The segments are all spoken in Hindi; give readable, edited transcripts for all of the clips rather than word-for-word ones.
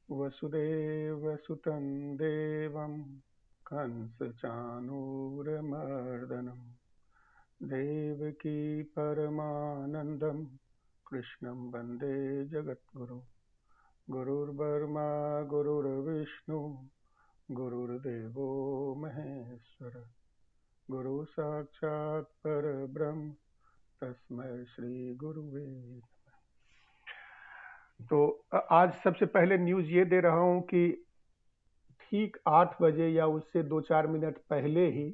वसुदेवसुतं देवं कंसचाणूरमर्दनं देवकी परमानन्दं कृष्णं वन्दे जगद्गुरुं। गुरुर्ब्रह्मा गुरुर्विष्णु गुरुर्देवो महेश्वर गुरु साक्षात् परब्रह्म तस्मै श्री गुरुवे। तो आज सबसे पहले न्यूज़ ये दे रहा हूँ कि ठीक 8 बजे या उससे 2-4 मिनट पहले ही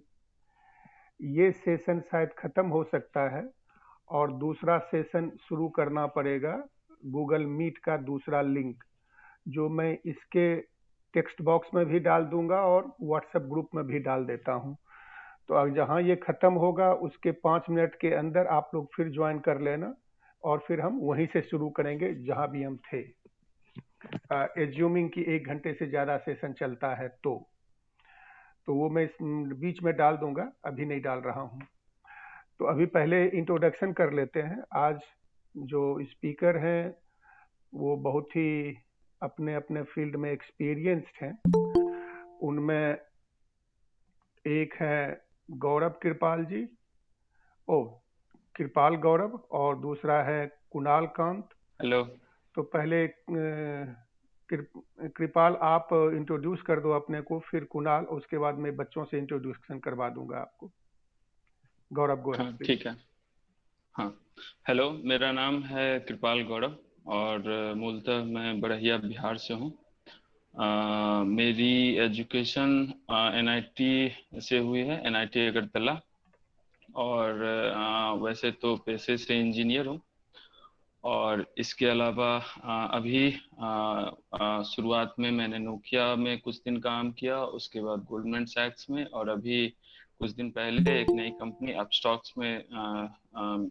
ये सेशन शायद ख़त्म हो सकता है और दूसरा सेशन शुरू करना पड़ेगा। गूगल मीट का दूसरा लिंक जो मैं इसके टेक्स्ट बॉक्स में भी डाल दूंगा और व्हाट्सएप ग्रुप में भी डाल देता हूँ। तो अब जहाँ ये ख़त्म होगा उसके 5 मिनट के अंदर आप लोग फिर ज्वाइन कर लेना और फिर हम वहीं से शुरू करेंगे जहाँ भी हम थे। एज्यूमिंग कि 1 घंटे से ज़्यादा सेशन चलता है तो वो मैं इस बीच में डाल दूंगा, अभी नहीं डाल रहा हूँ। तो अभी पहले इंट्रोडक्शन कर लेते हैं। आज जो स्पीकर हैं वो बहुत ही अपने अपने फील्ड में एक्सपीरियंस्ड हैं। उनमें एक है गौरव कृपाल जी, ओ कृपाल गौरव, और दूसरा है कुणाल कांत। हेलो। तो पहले कृपाल आप इंट्रोड्यूस कर दो अपने को, फिर कुणाल, उसके बाद मैं बच्चों से इंट्रोड्यूसन करवा दूंगा आपको। गौरव गो हाँ अहेड प्लीज। ठीक है। हाँ, हेलो, मेरा नाम है कृपाल गौरव और मूलतः मैं बड़हिया बिहार से हूँ। मेरी एजुकेशन एनआईटी से हुई है, एनआईटी अगरतला। और वैसे तो पेशे से इंजीनियर हूँ। और इसके अलावा अभी शुरुआत में मैंने नोकिया में कुछ दिन काम किया, उसके बाद गोल्डमैन सैक्स में, और अभी कुछ दिन पहले एक नई कंपनी अपस्टॉक्स में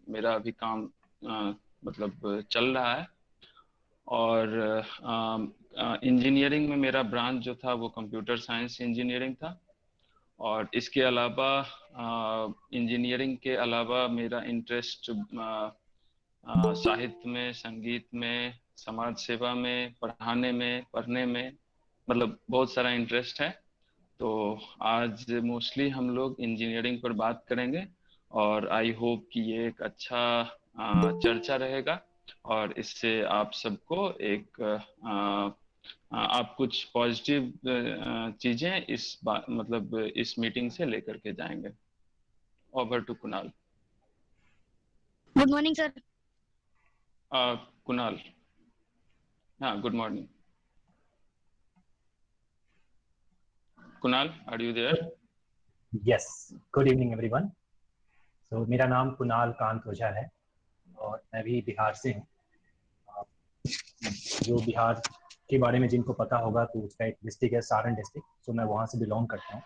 मेरा अभी काम मतलब चल रहा है। और इंजीनियरिंग में मेरा ब्रांच जो था वो कंप्यूटर साइंस इंजीनियरिंग था। और इसके अलावा इंजीनियरिंग के अलावा मेरा इंटरेस्ट साहित्य में, संगीत में, समाज सेवा में, पढ़ने में मतलब बहुत सारा इंटरेस्ट है। तो आज मोस्टली हम लोग इंजीनियरिंग पर बात करेंगे और आई होप कि ये एक अच्छा चर्चा रहेगा। और इससे आप सबको एक आप कुछ पॉजिटिव चीजें मतलब इस मीटिंग से लेकर के जाएंगे। Over to Kunal. Good morning sir. Kunal, हाँ, good morning. Kunal, are you there? Yes, good evening everyone. तो मेरा नाम कुणाल कांत ओझा है और मैं भी बिहार से हूँ। जो बिहार के बारे में जिनको पता होगा तो उसका एक डिस्ट्रिक्ट है सारण डिस्ट्रिक्ट, तो मैं वहाँ से बिलोंग करता हूँ।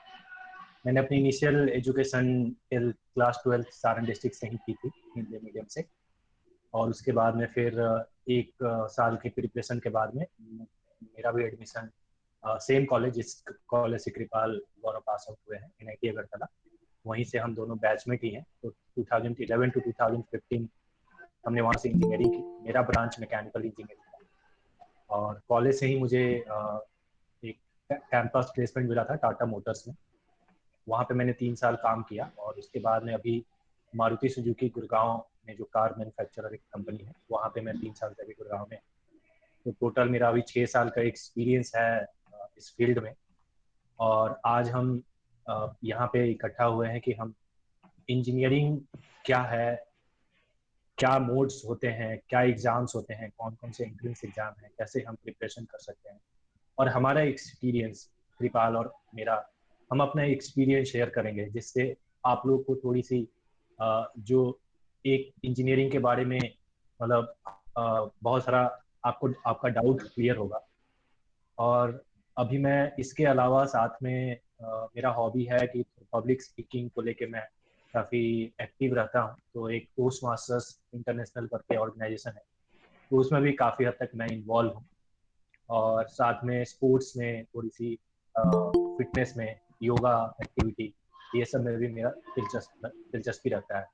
मैंने अपनी initial education till class 12 Saran district से ही की थी, हिंदी मीडियम से। और उसके बाद में फिर एक साल की प्रिपरेशन के बाद में मेरा भी एडमिशन सेम कॉलेज, जिस कॉलेज से कृपाल गौरव पास आउट हुए हैं, एनआईटी अगरतला, वहीं से हम दोनों बैचमेट ही हैं। तो 2011 टू 2015 हमने वहाँ से इंजीनियरिंग की। मेरा ब्रांच मैकेनिकल इंजीनियरिंग था और कॉलेज से ही मुझे एक कैंपस प्लेसमेंट मिला था टाटा मोटर्स में। वहाँ पे मैंने 3 साल काम किया और उसके बाद में अभी मारुति सुजुकी गुड़गांव में जो कार मैन्युफैक्चरर एक कंपनी है, वहाँ पे मैं 3 साल से अभी गुड़गांव में। तो टोटल मेरा अभी 6 साल का एक्सपीरियंस है इस फील्ड में। और आज हम यहाँ पे इकट्ठा हुए हैं कि हम इंजीनियरिंग क्या है, क्या मोड्स होते हैं, क्या एग्जाम्स होते हैं, कौन कौन से एंट्रेंस एग्जाम हैं, कैसे हम प्रिपरेशन कर सकते हैं, और हमारा एक्सपीरियंस, कृपाल और मेरा, हम अपना एक्सपीरियंस शेयर करेंगे जिससे आप लोग को थोड़ी सी जो एक इंजीनियरिंग के बारे में मतलब बहुत सारा आपको आपका डाउट क्लियर होगा। और अभी मैं इसके अलावा साथ में मेरा हॉबी है कि पब्लिक स्पीकिंग को लेके मैं काफ़ी एक्टिव रहता हूँ। तो एक टोस्ट मास्टर्स इंटरनेशनल करके ऑर्गेनाइजेशन है, तो उसमें भी काफ़ी हद तक मैं इन्वॉल्व हूँ। और साथ में स्पोर्ट्स में थोड़ी सी फिटनेस में, योगा एक्टिविटी, ये सब में भी मेरा दिलचस्पी रहता है।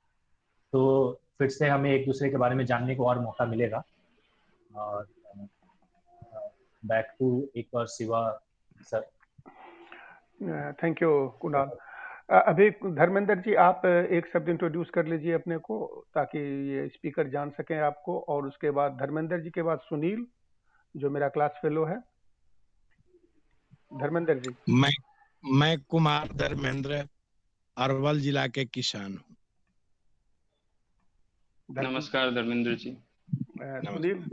तो फिर से हमें एक दूसरे के बारे में जानने को और मौका मिलेगा। और back to एक बार Shiva sir. Thank you Kunal. अभी धर्मेंद्र जी आप एक शब्द इंट्रोड्यूस कर लीजिए अपने को, ताकि ये स्पीकर जान सकें आपको, और उसके बाद धर्मेंद्र जी के बाद सुनील जो मेरा क्लास फेलो है। धर्मेंद्र जी। मैं कुमार धर्मेंद्र, अरवल जिला के किसान हूँ। नमस्कार धर्मेंद्र जी। सुनील,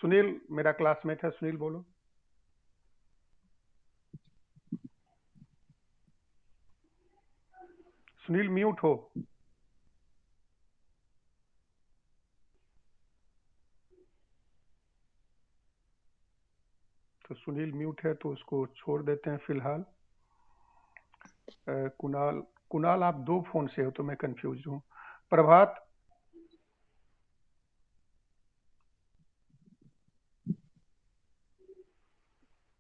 सुनील मेरा क्लासमेट है, सुनील बोलो। सुनील म्यूट हो। तो सुनील म्यूट है तो उसको छोड़ देते हैं फिलहाल। कुणाल, कुणाल आप दो फोन से हो तो मैं कंफ्यूज हूँ। प्रभात।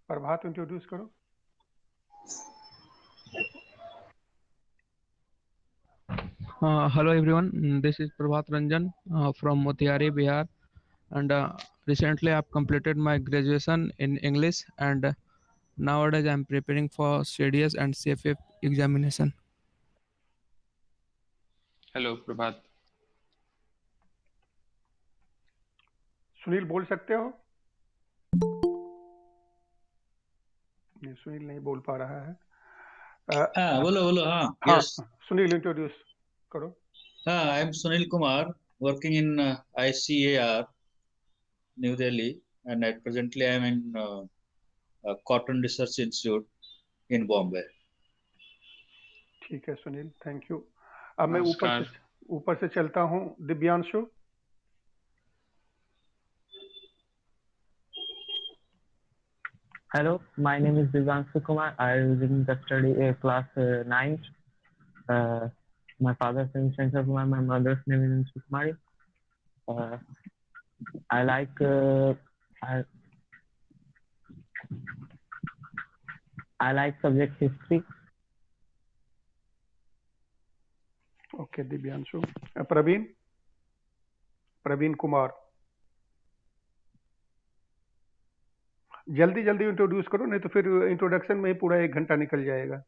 प्रभात इंट्रोड्यूस करो। Hello everyone, this is Prabhat Ranjan from Motiari, Bihar, and recently I've completed my graduation in English, and nowadays I'm preparing for CDS and CFF examination. Hello Prabhat. Sunil बोल सकते हो? नहीं, सुनील नहीं बोल पा रहा है। हाँ बोलो बोलो। हाँ हाँ, यस। सुनील इंट्रोड्यूस करो। हाँ I am Sunil Kumar working in ICAR New Delhi and at presently I am in Cotton Research Institute in Bombay. ठीक है सुनील, थैंक यू। अब मैं नमस्कार। ऊपर से चलता हूँ। Divyanshu. Hello, my name is Divyanshu Kumar. I am in the study class 9. My father's name is Shankar Kumar. My mother's name is Nishu Kumari. I like I like subject history. Okay Divyanshu. Praveen, Praveen Kumar. जल्दी जल्दी इंट्रोड्यूस करो, नहीं तो फिर इंट्रोडक्शन में ही पूरा 1 घंटा निकल जाएगा।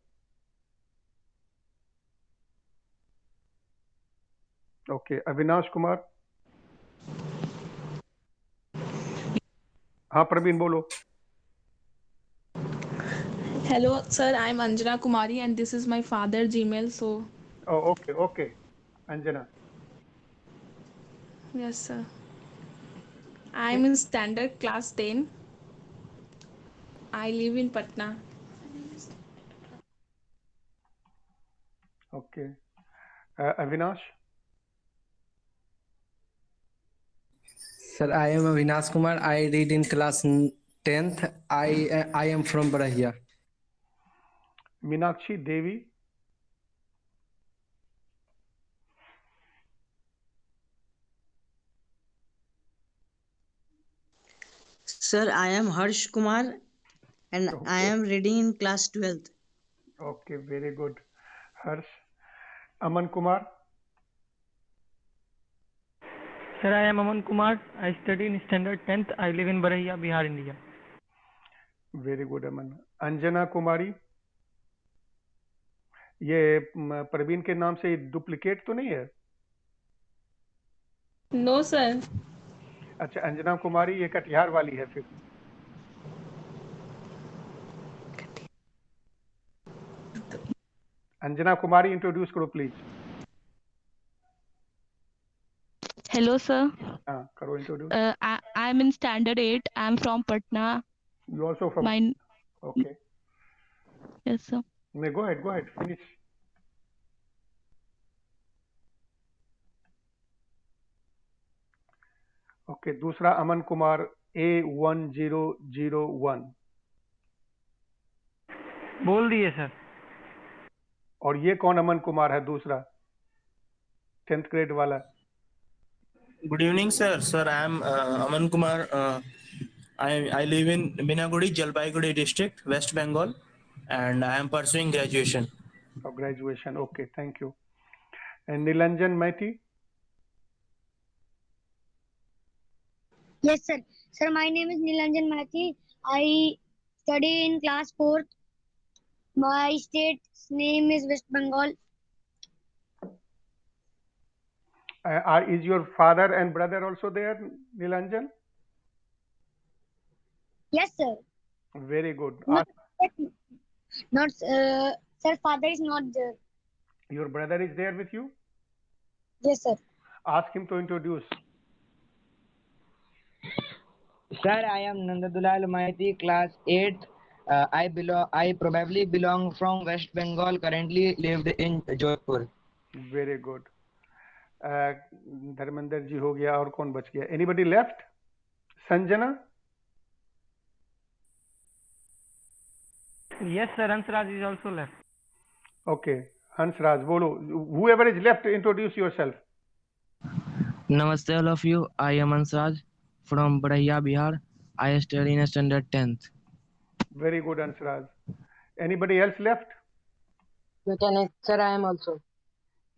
ओके अविनाश कुमार। हाँ प्रवीण बोलो। Hello, sir. I'm Anjana Kumari, and this is my father's Gmail. So, okay okay Anjana. yes, sir. I'm in standard class 10. I live in Patna. Okay Avinash. Sir, I am Avinash Kumar. I read in class 10th. I am from Barahia. Meenakshi Devi. Sir, I am Harsh Kumar and I am reading in class 12th. Okay very good Harsh. Aman Kumar. Sir, I am Aman Kumar. I study in standard 10th. I live in Barahia, Bihar, India. Very good Aman. Anjana Kumari. ये प्रवीण के नाम से डुप्लीकेट तो नहीं है? No, sir. अच्छा अंजना कुमारी ये कटिहार वाली है फिर। अंजना कुमारी इंट्रोड्यूस करो प्लीज। Hello, sir. हाँ करो introduce. I'm in standard 8. I'm from Patna. You also from? Mine. Okay. Yes, sir. No, go ahead, finish. Okay दूसरा अमन कुमार A1001। बोल दिए सर। और ये कौन अमन कुमार है दूसरा 10th ग्रेड वाला? Good evening, sir. Sir, I am Aman Kumar. I live in Binagudi, Jalpaiguri district, West Bengal, and I am pursuing graduation. Oh, graduation. Okay, thank you. And Nilanjan Maiti? Yes, sir. Sir, my name is Nilanjan Mathi. I study in class 4th. My state's name is West Bengal. Is your father and brother also there, Nilanjan? Yes, sir. Very good. Not, sir, father is not there. Your brother is there with you? Yes, sir. Ask him to introduce. Sir, I am Nandadulal Maiti, class 8th. I probably belong from West Bengal. Currently lived in Jodhpur. Very good. Dharmendra ji हो गया, और कौन बच गया? Anybody left? Sanjana? Yes, sir. Hansraj is also left. Okay. Hansraj, bolo. Whoever is left, introduce yourself. Namaste all of you. I am Hansraj from Barahia, Bihar. I study in standard 10th. Very good, Hansraj. Anybody else left? Mechanic, sir, I am also.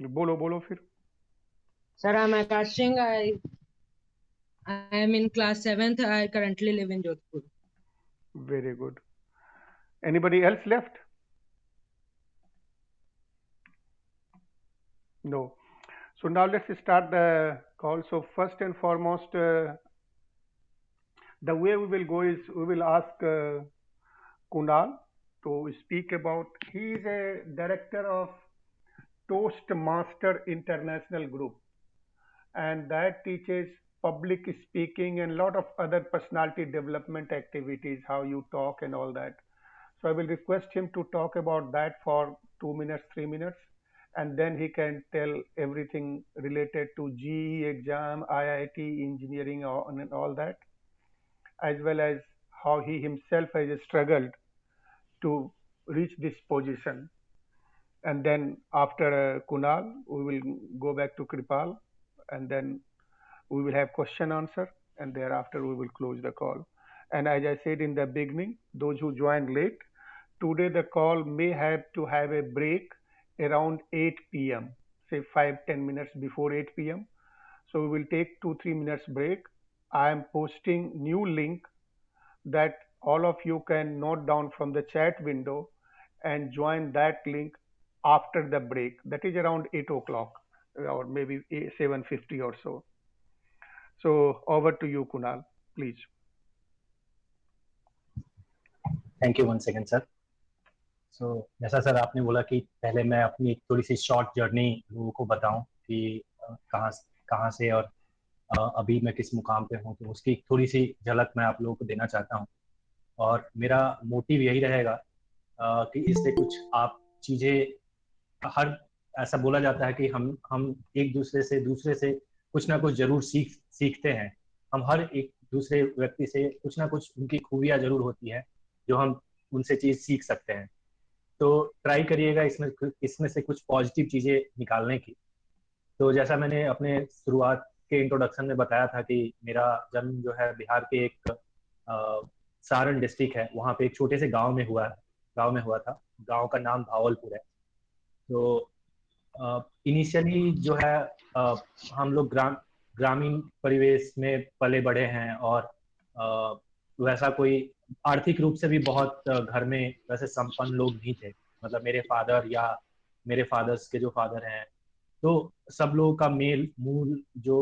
बोलो फिर. Sir, I am Akash Singh. I am in class 7th. I currently live in Jodhpur. Very good. Anybody else left? No. So now let's start the call. So first and foremost, the way we will go is we will ask Kunal to speak about. He is a director of Toastmaster International Group, and that teaches public speaking and a lot of other personality development activities, how you talk and all that. So I will request him to talk about that for 2 minutes, 3 minutes, and then he can tell everything related to GE exam, IIT, engineering, and all that, as well as how he himself has struggled to reach this position. And then after Kunal, we will go back to Kripal, and then we will have question answer, and thereafter we will close the call. And as I said in the beginning, those who joined late, today the call may have to have a break around 8 p.m., say 5-10 minutes before 8 p.m. So we will take 2-3 minutes break. I am posting new link that all of you can note down from the chat window and join that link after the break. That is around 8 o'clock or maybe 7:50 or so. So over to you, Kunal, please. Thank you one second sir. So जैसा सर आपने बोला कि पहले मैं अपनी एक थोड़ी सी शॉर्ट जर्नी लोगों को बताऊं कि कहाँ से और अभी मैं किस मुकाम पे हूं, तो उसकी थोड़ी सी झलक मैं आप लोगों को देना चाहता हूं. और मेरा मोटिव यही रहेगा कि इससे कुछ आप चीज़ें, हर ऐसा बोला जाता है कि हम एक दूसरे से कुछ ना कुछ जरूर सीखते हैं. हम हर एक दूसरे व्यक्ति से कुछ ना कुछ उनकी खूबियां जरूर होती है जो हम उनसे चीज सीख सकते हैं. तो ट्राई करिएगा इसमें से कुछ पॉजिटिव चीजें निकालने की. तो जैसा मैंने अपने शुरुआत के इंट्रोडक्शन में बताया था कि मेरा जन्म जो है बिहार के एक सारण डिस्ट्रिक्ट है, वहाँ पे एक छोटे से गांव में हुआ था. गांव का नाम भावलपुर है. तो इनिशियली जो है हम लोग ग्रामीण परिवेश में पले बढ़े हैं, और वैसा कोई आर्थिक रूप से भी बहुत घर में वैसे संपन्न लोग नहीं थे. मतलब मेरे फादर या मेरे फादर्स के जो फादर हैं, तो सब लोगों का मेल मूल जो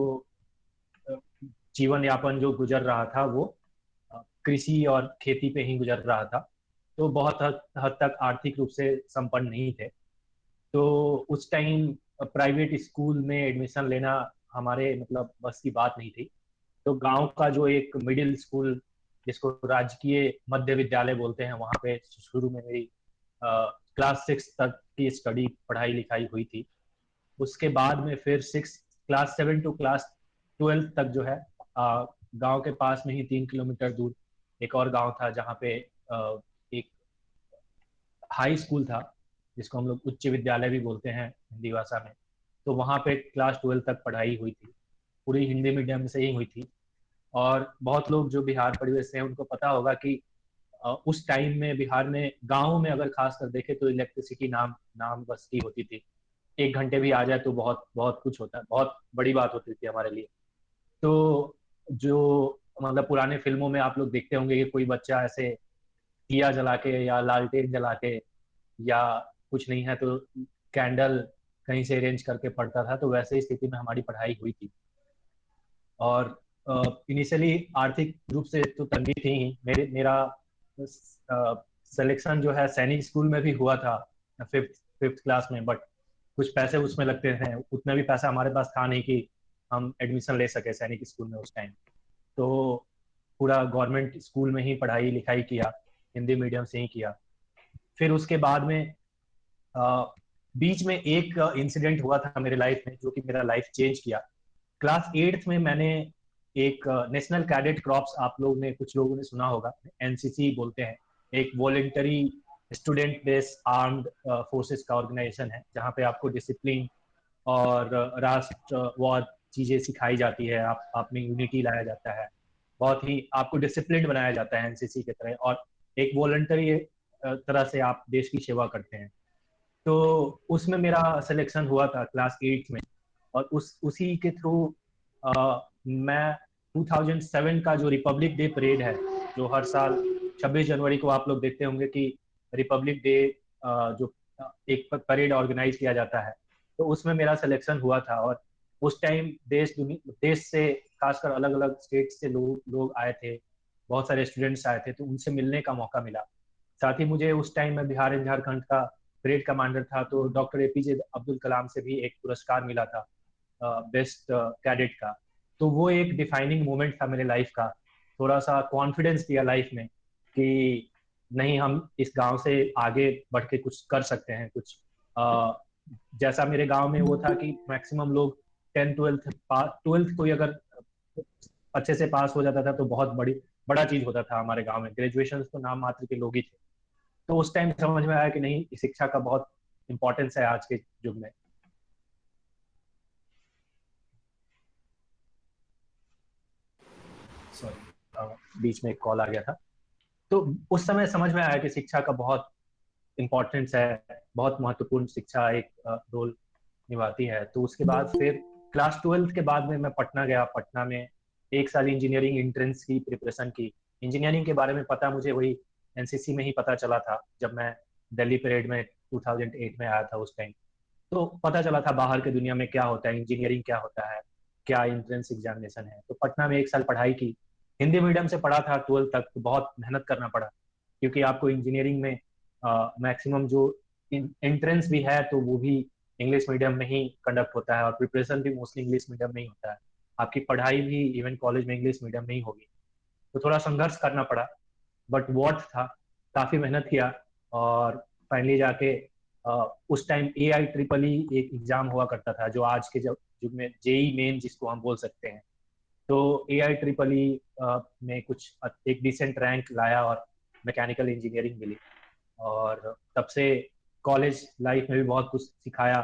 जीवन यापन जो गुजर रहा था वो कृषि और खेती पे ही गुजर रहा था. तो बहुत हद तक आर्थिक रूप से संपन्न नहीं थे. तो उस टाइम प्राइवेट स्कूल में एडमिशन लेना हमारे मतलब बस की बात नहीं थी. तो गांव का जो एक मिडिल स्कूल जिसको राजकीय मध्य विद्यालय बोलते हैं, वहाँ पे शुरू में मेरी क्लास 6 तक की पढ़ाई लिखाई हुई थी. उसके बाद में फिर क्लास 7 टू क्लास 12 तक जो है गांव के पास में ही 3 किलोमीटर दूर एक और गांव था जहाँ पे एक हाई स्कूल था जिसको हम लोग उच्च विद्यालय भी बोलते हैं हिंदी भाषा में. तो वहाँ पे क्लास 12 तक पढ़ाई हुई थी, पूरी हिंदी मीडियम से ही हुई थी. और बहुत लोग जो बिहार परिवेश से हैं उनको पता होगा कि उस टाइम में बिहार में गाँव में अगर खास कर देखे तो इलेक्ट्रिसिटी नाम बस की होती थी. 1 घंटे भी आ जाए तो बहुत बहुत कुछ होता है, बहुत बड़ी बात होती थी हमारे लिए. तो जो मतलब पुराने फिल्मों में आप लोग देखते होंगे कि कोई बच्चा ऐसे दिया जला के या लालटेन जला के या कुछ नहीं है तो कैंडल कहीं से अरेंज करके पढ़ता था, तो वैसे ही स्थिति में हमारी पढ़ाई हुई थी। और इनिशियली आर्थिक रूप से तो तंगी थी ही। मेरा सिलेक्शन जो है सैनिक स्कूल में भी हुआ था फिफ्थ क्लास में, बट कुछ पैसे उसमें लगते थे, उतना भी पैसा हमारे पास था नहीं कि हम एडमिशन ले सके सैनिक स्कूल में उस टाइम। तो पूरा गवर्नमेंट स्कूल में ही पढ़ाई लिखाई किया, हिंदी मीडियम से ही किया। फिर उसके बाद में बीच में एक इंसिडेंट हुआ था मेरे लाइफ में जो कि मेरा लाइफ चेंज किया। क्लास 8th में मैंने एक नेशनल कैडेट क्रॉप्स, आप लोग ने कुछ लोगों ने सुना होगा, एनसीसी बोलते हैं, एक voluntary student based armed forces का ऑर्गेनाइजेशन है जहाँ पे आपको डिसिप्लिन और राष्ट्रवाद चीजें सिखाई जाती है, आप में यूनिटी लाया जाता है, बहुत ही आपको डिसिप्लिन बनाया जाता है एनसीसी की तरह, और एक वॉलंटरी तरह से आप देश की सेवा करते हैं। तो उसमें मेरा सिलेक्शन हुआ था क्लास 8 में, और उसी के थ्रू मैं 2007 का जो रिपब्लिक डे परेड है, जो हर साल 26 जनवरी को आप लोग देखते होंगे कि रिपब्लिक डे जो एक परेड ऑर्गेनाइज किया जाता है, तो उसमें मेरा सिलेक्शन हुआ था। और उस टाइम देश से खासकर अलग अलग स्टेट से लोग आए थे, बहुत सारे स्टूडेंट्स आए थे, तो उनसे मिलने का मौका मिला। साथ ही मुझे उस टाइम में बिहार एंड झारखंड का परेड कमांडर था, तो डॉक्टर एपीजे अब्दुल कलाम से भी एक पुरस्कार मिला था बेस्ट कैडेट का। तो वो एक डिफाइनिंग मोमेंट था मेरे लाइफ का, थोड़ा सा कॉन्फिडेंस दिया लाइफ में कि नहीं, हम इस गांव से आगे बढ़ के कुछ कर सकते हैं। कुछ जैसा मेरे गांव में वो था कि मैक्सिमम लोग 10th 12th कोई अगर अच्छे से पास हो जाता था तो बहुत बड़ा चीज होता था हमारे गांव में। ग्रेजुएशन तो नाम मात्र के लोग ही थे। तो उस टाइम समझ में आया कि नहीं, शिक्षा का बहुत इंपॉर्टेंस है आज के युग में। सॉरी, बीच में एक कॉल आ गया था। तो उस समय समझ में आया कि शिक्षा का बहुत इंपॉर्टेंस है, बहुत महत्वपूर्ण शिक्षा एक रोल निभाती है। तो उसके बाद फिर क्लास 12th के बाद में मैं पटना गया। पटना में एक साल इंजीनियरिंग एंट्रेंस की प्रिपरेशन की। इंजीनियरिंग के बारे में पता मुझे वही एनसीसी में ही पता चला था, जब मैं दिल्ली परेड में 2008 में आया था उस टाइम। तो पता चला था बाहर की दुनिया में क्या होता है, इंजीनियरिंग क्या होता है, क्या एंट्रेंस एग्जामिनेशन है। तो पटना में एक साल पढ़ाई की, हिंदी मीडियम से पढ़ा था 12th तक, तो बहुत मेहनत करना पड़ा, क्योंकि आपको इंजीनियरिंग में मैक्सिमम जो एंट्रेंस भी है तो वो भी इंग्लिश मीडियम में ही कंडक्ट होता है, और प्रिपरेशन भी मोस्टली इंग्लिश मीडियम में ही होता है। आपकी पढ़ाई भी इवन कॉलेज में इंग्लिश मीडियम में ही होगी। तो थोड़ा संघर्ष करना पड़ा, बट वर्थ था, काफी मेहनत किया। और फाइनली जाके उस टाइम AIEEE एक एग्जाम हुआ करता था, जो आज के युग में JEE मेन जिसको हम बोल सकते हैं। तो AIEEE में कुछ एक डिसेंट रैंक लाया और मैकेनिकल इंजीनियरिंग मिली। और तब से कॉलेज लाइफ में भी बहुत कुछ सिखाया।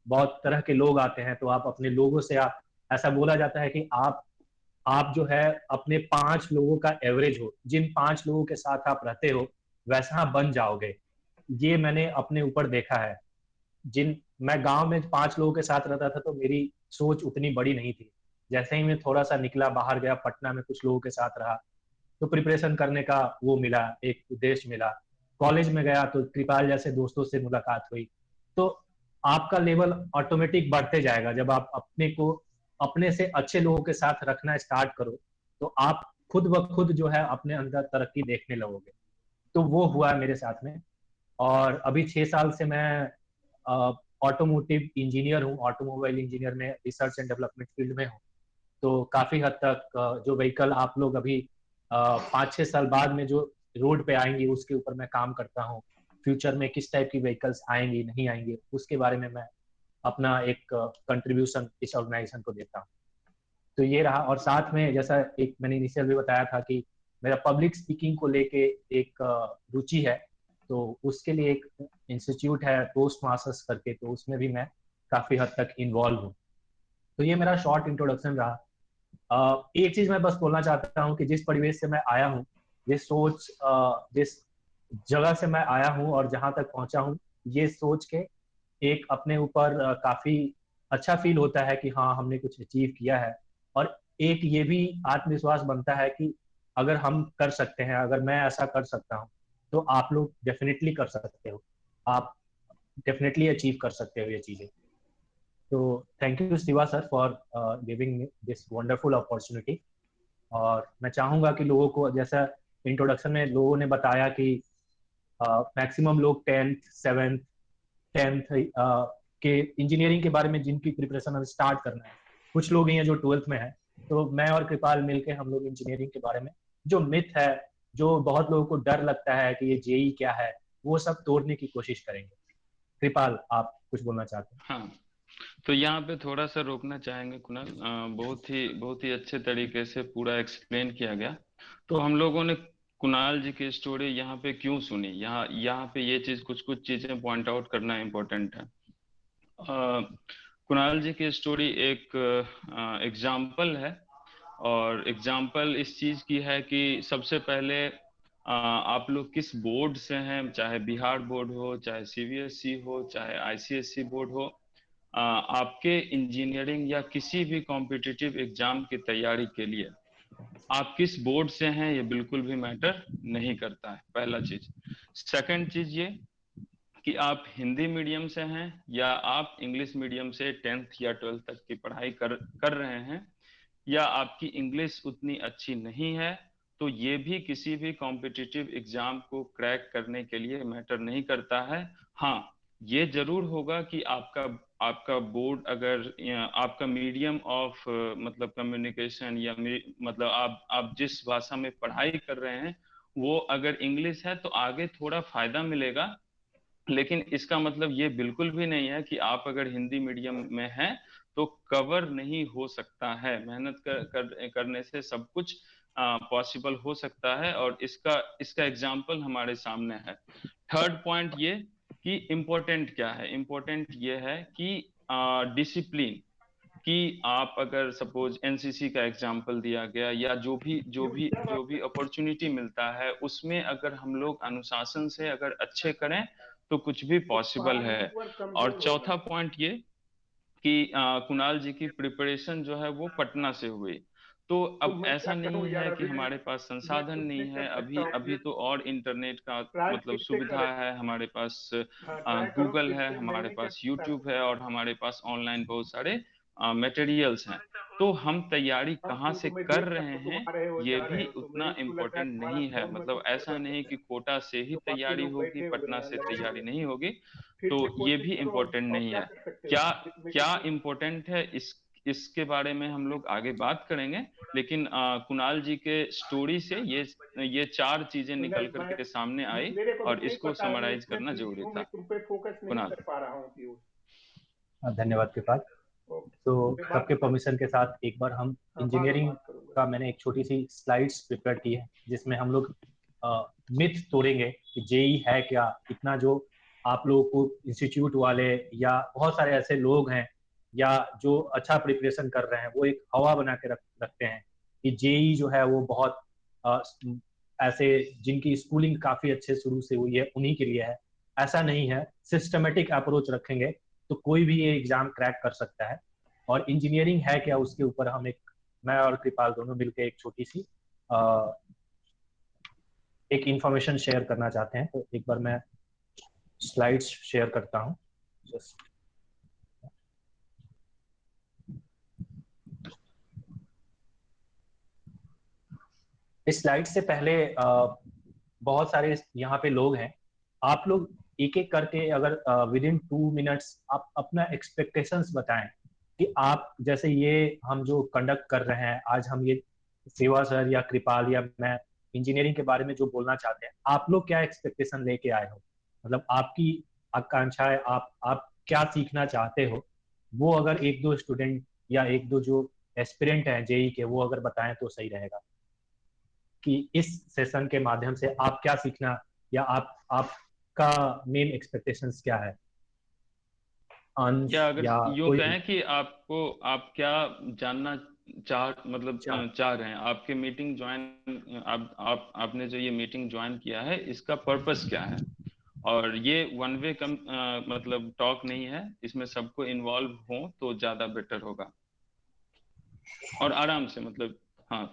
बहुत तरह के लोग आते हैं, तो आप अपने लोगों से, आप ऐसा बोला जाता है कि आप जो है अपने 5 लोगों का एवरेज हो, जिन 5 लोगों के साथ आप रहते हो वैसा आप बन जाओगे। ये मैंने अपने ऊपर देखा है। मैं गांव में 5 लोगों के साथ रहता था तो मेरी सोच उतनी बड़ी नहीं थी। जैसे ही मैं थोड़ा सा निकला, बाहर गया, पटना में कुछ लोगों के साथ रहा, तो प्रिपरेशन करने का वो मिला, एक उद्देश्य मिला। कॉलेज में गया तो कृपाल जैसे दोस्तों से मुलाकात हुई। तो आपका लेवल ऑटोमेटिक बढ़ते जाएगा। जब आप अपने से अच्छे लोगों के साथ रखना स्टार्ट करो तो आप खुद ब खुद जो है अपने अंदर तरक्की देखने लगोगे। तो वो हुआ मेरे साथ में। और अभी 6 साल से मैं ऑटोमोटिव इंजीनियर हूँ, ऑटोमोबाइल इंजीनियर में रिसर्च एंड डेवलपमेंट फील्ड में हूँ। तो काफी हद तक जो व्हीकल आप लोग अभी 5-6 साल बाद में जो रोड पे आएंगी उसके ऊपर मैं काम करता हूँ। फ्यूचर में किस टाइप की व्हीकल्स आएंगी नहीं आएंगी उसके बारे में मैं अपना एक कंट्रीब्यूशन इस ऑर्गेनाइजेशन को देता हूँ। तो ये रहा। और साथ में जैसा एक मैंने इनिशियल भी बताया था कि मेरा पब्लिक स्पीकिंग को लेके एक रुचि है, तो उसके लिए एक इंस्टीट्यूट है टोस्ट मास्टर्स करके, तो उसमें भी मैं काफी हद तक इन्वॉल्व हूँ। तो ये मेरा शॉर्ट इंट्रोडक्शन रहा। एक चीज मैं बस बोलना चाहता हूँ कि जिस परिवेश से मैं आया हूँ, जिस जगह से मैं आया हूँ और जहां तक पहुंचा हूँ, ये सोच के एक अपने ऊपर काफी अच्छा फील होता है कि हाँ, हमने कुछ अचीव किया है। और एक ये भी आत्मविश्वास बनता है कि अगर हम कर सकते हैं, अगर मैं ऐसा कर सकता हूँ, तो आप लोग डेफिनेटली कर सकते हो, आप डेफिनेटली अचीव कर सकते हो ये चीजें। तो thank you Shiva sir for giving this wonderful opportunity. और मैं चाहूंगा कि लोगों को, जैसा इंट्रोडक्शन में लोगों ने बताया कि मैक्सिमम लोग 10th के इंजीनियरिंग के बारे में जिनकी प्रिपरेशन अब स्टार्ट करना है, कुछ लोग ही हैं जो 12th में है। तो मैं और कृपाल मिलके हम लोग इंजीनियरिंग के बारे में जो मिथ है, जो बहुत लोगों को डर लगता है कि ये जेई क्या है, वो सब तोड़ने की कोशिश करेंगे। कृपाल, आप कुछ बोलना चाहते हैं? हाँ, तो यहाँ पे थोड़ा सा रोकना चाहेंगे कुणाल। बहुत ही अच्छे तरीके से पूरा एक्सप्लेन किया गया। तो हम लोगों ने कुणाल जी की स्टोरी यहाँ पे क्यों सुनी, यहाँ पे ये चीज कुछ चीजें पॉइंट आउट करना इम्पोर्टेंट है। कुणाल जी की स्टोरी एक एग्जाम्पल है, और एग्जाम्पल इस चीज की है कि सबसे पहले आप लोग किस बोर्ड से हैं, चाहे बिहार बोर्ड हो, चाहे सीबीएसई हो, चाहे आईसीएसई बोर्ड हो, आपके इंजीनियरिंग या किसी भी कॉम्पिटिटिव एग्जाम की तैयारी के लिए आप किस बोर्ड से हैं ये बिल्कुल भी मैटर नहीं करता है, पहला चीज। सेकंड चीज ये कि आप हिंदी मीडियम से हैं या आप इंग्लिश मीडियम से 10th या 12th तक की पढ़ाई कर रहे हैं, या आपकी इंग्लिश उतनी अच्छी नहीं है, तो ये भी किसी भी कॉम्पिटिटिव एग्जाम को क्रैक करने के लिए मैटर नहीं करता है। हाँ, ये जरूर होगा कि आपका आपका बोर्ड, अगर आपका मीडियम ऑफ मतलब कम्युनिकेशन, या मतलब आप जिस भाषा में पढ़ाई कर रहे हैं वो अगर इंग्लिश है, तो आगे थोड़ा फायदा मिलेगा। लेकिन इसका मतलब ये बिल्कुल भी नहीं है कि आप अगर हिंदी मीडियम में हैं तो कवर नहीं हो सकता है। मेहनत करने से सब कुछ पॉसिबल हो सकता है, और इसका एग्जाम्पल हमारे सामने है। थर्ड पॉइंट ये कि इम्पोर्टेंट क्या है, इम्पोर्टेंट ये है कि डिसिप्लिन, कि आप अगर सपोज एनसीसी का एग्जाम्पल दिया गया, या जो भी अपॉर्चुनिटी मिलता है उसमें अगर हम लोग अनुशासन से अगर अच्छे करें तो कुछ भी पॉसिबल है। और चौथा पॉइंट ये कि कुणाल जी की प्रिपरेशन जो है वो पटना से हुई। तो अब ऐसा नहीं है कि हमारे पास संसाधन नहीं है, अभी तो और इंटरनेट का मतलब सुविधा है, हमारे पास गूगल है, हमारे पास यूट्यूब है, और हमारे पास ऑनलाइन बहुत सारे मटेरियल्स हैं। तो हम तैयारी कहाँ से कर रहे हैं ये भी उतना इम्पोर्टेंट नहीं है। मतलब ऐसा नहीं कि कोटा से ही तैयारी होगी, पटना से तैयारी नहीं होगी, तो ये भी इम्पोर्टेंट नहीं है। क्या इम्पोर्टेंट है इसके बारे में हम लोग आगे बात करेंगे। लेकिन कुणाल जी के स्टोरी से ये 4 चीजें निकल करके सामने आई, और इसको समराइज करना जरूरी था। कुणाल, धन्यवाद कृपाल। तो सबके परमिशन के साथ एक बार हम इंजीनियरिंग का, मैंने एक छोटी सी स्लाइड्स प्रिपेयर की है जिसमें हम लोग मिथ तोड़ेंगे कि जेई है क्या। इतना जो आप लोगों को इंस्टीट्यूट वाले या बहुत सारे ऐसे लोग हैं या जो अच्छा प्रिपरेशन कर रहे हैं, वो एक हवा बना के रखते हैं कि जेई जो है वो बहुत ऐसे जिनकी स्कूलिंग काफी अच्छे शुरू से हुई है उन्हीं के लिए है। ऐसा नहीं है, सिस्टमेटिक अप्रोच रखेंगे तो कोई भी ये एग्जाम क्रैक कर सकता है। और इंजीनियरिंग है क्या, उसके ऊपर हम मैं और कृपाल दोनों मिलकर एक छोटी सी एक इंफॉर्मेशन शेयर करना चाहते हैं। तो एक बार मैं स्लाइड्स शेयर करता हूं। इस स्लाइड से पहले बहुत सारे यहाँ पे लोग हैं, आप लोग एक एक करके अगर विद इन 2 मिनट्स आप अपना एक्सपेक्टेशंस बताएं कि आप, जैसे ये हम जो कंडक्ट कर रहे हैं आज, हम ये सेवा सर या कृपाल या मैं इंजीनियरिंग के बारे में जो बोलना चाहते हैं, आप लोग क्या एक्सपेक्टेशन लेके आए हो, मतलब आपकी आकांक्षाएं, आप क्या सीखना चाहते हो, वो अगर 1-2 स्टूडेंट या 1-2 जो एस्पिरेंट हैं जेई के, वो अगर बताएं तो सही रहेगा कि इस सेशन के माध्यम से आप क्या सीखना, या आपका मेन एक्सपेक्टेशंस क्या है। क्या अगर यूं कहें कि आप क्या जानना चाह रहे हैं, आपके मीटिंग ज्वाइन आपने जो ये मीटिंग ज्वाइन किया है इसका पर्पस क्या है। और ये वन वे मतलब टॉक नहीं है, इसमें सबको इन्वॉल्व हो तो ज्यादा बेटर होगा। और आराम से, मतलब हाँ,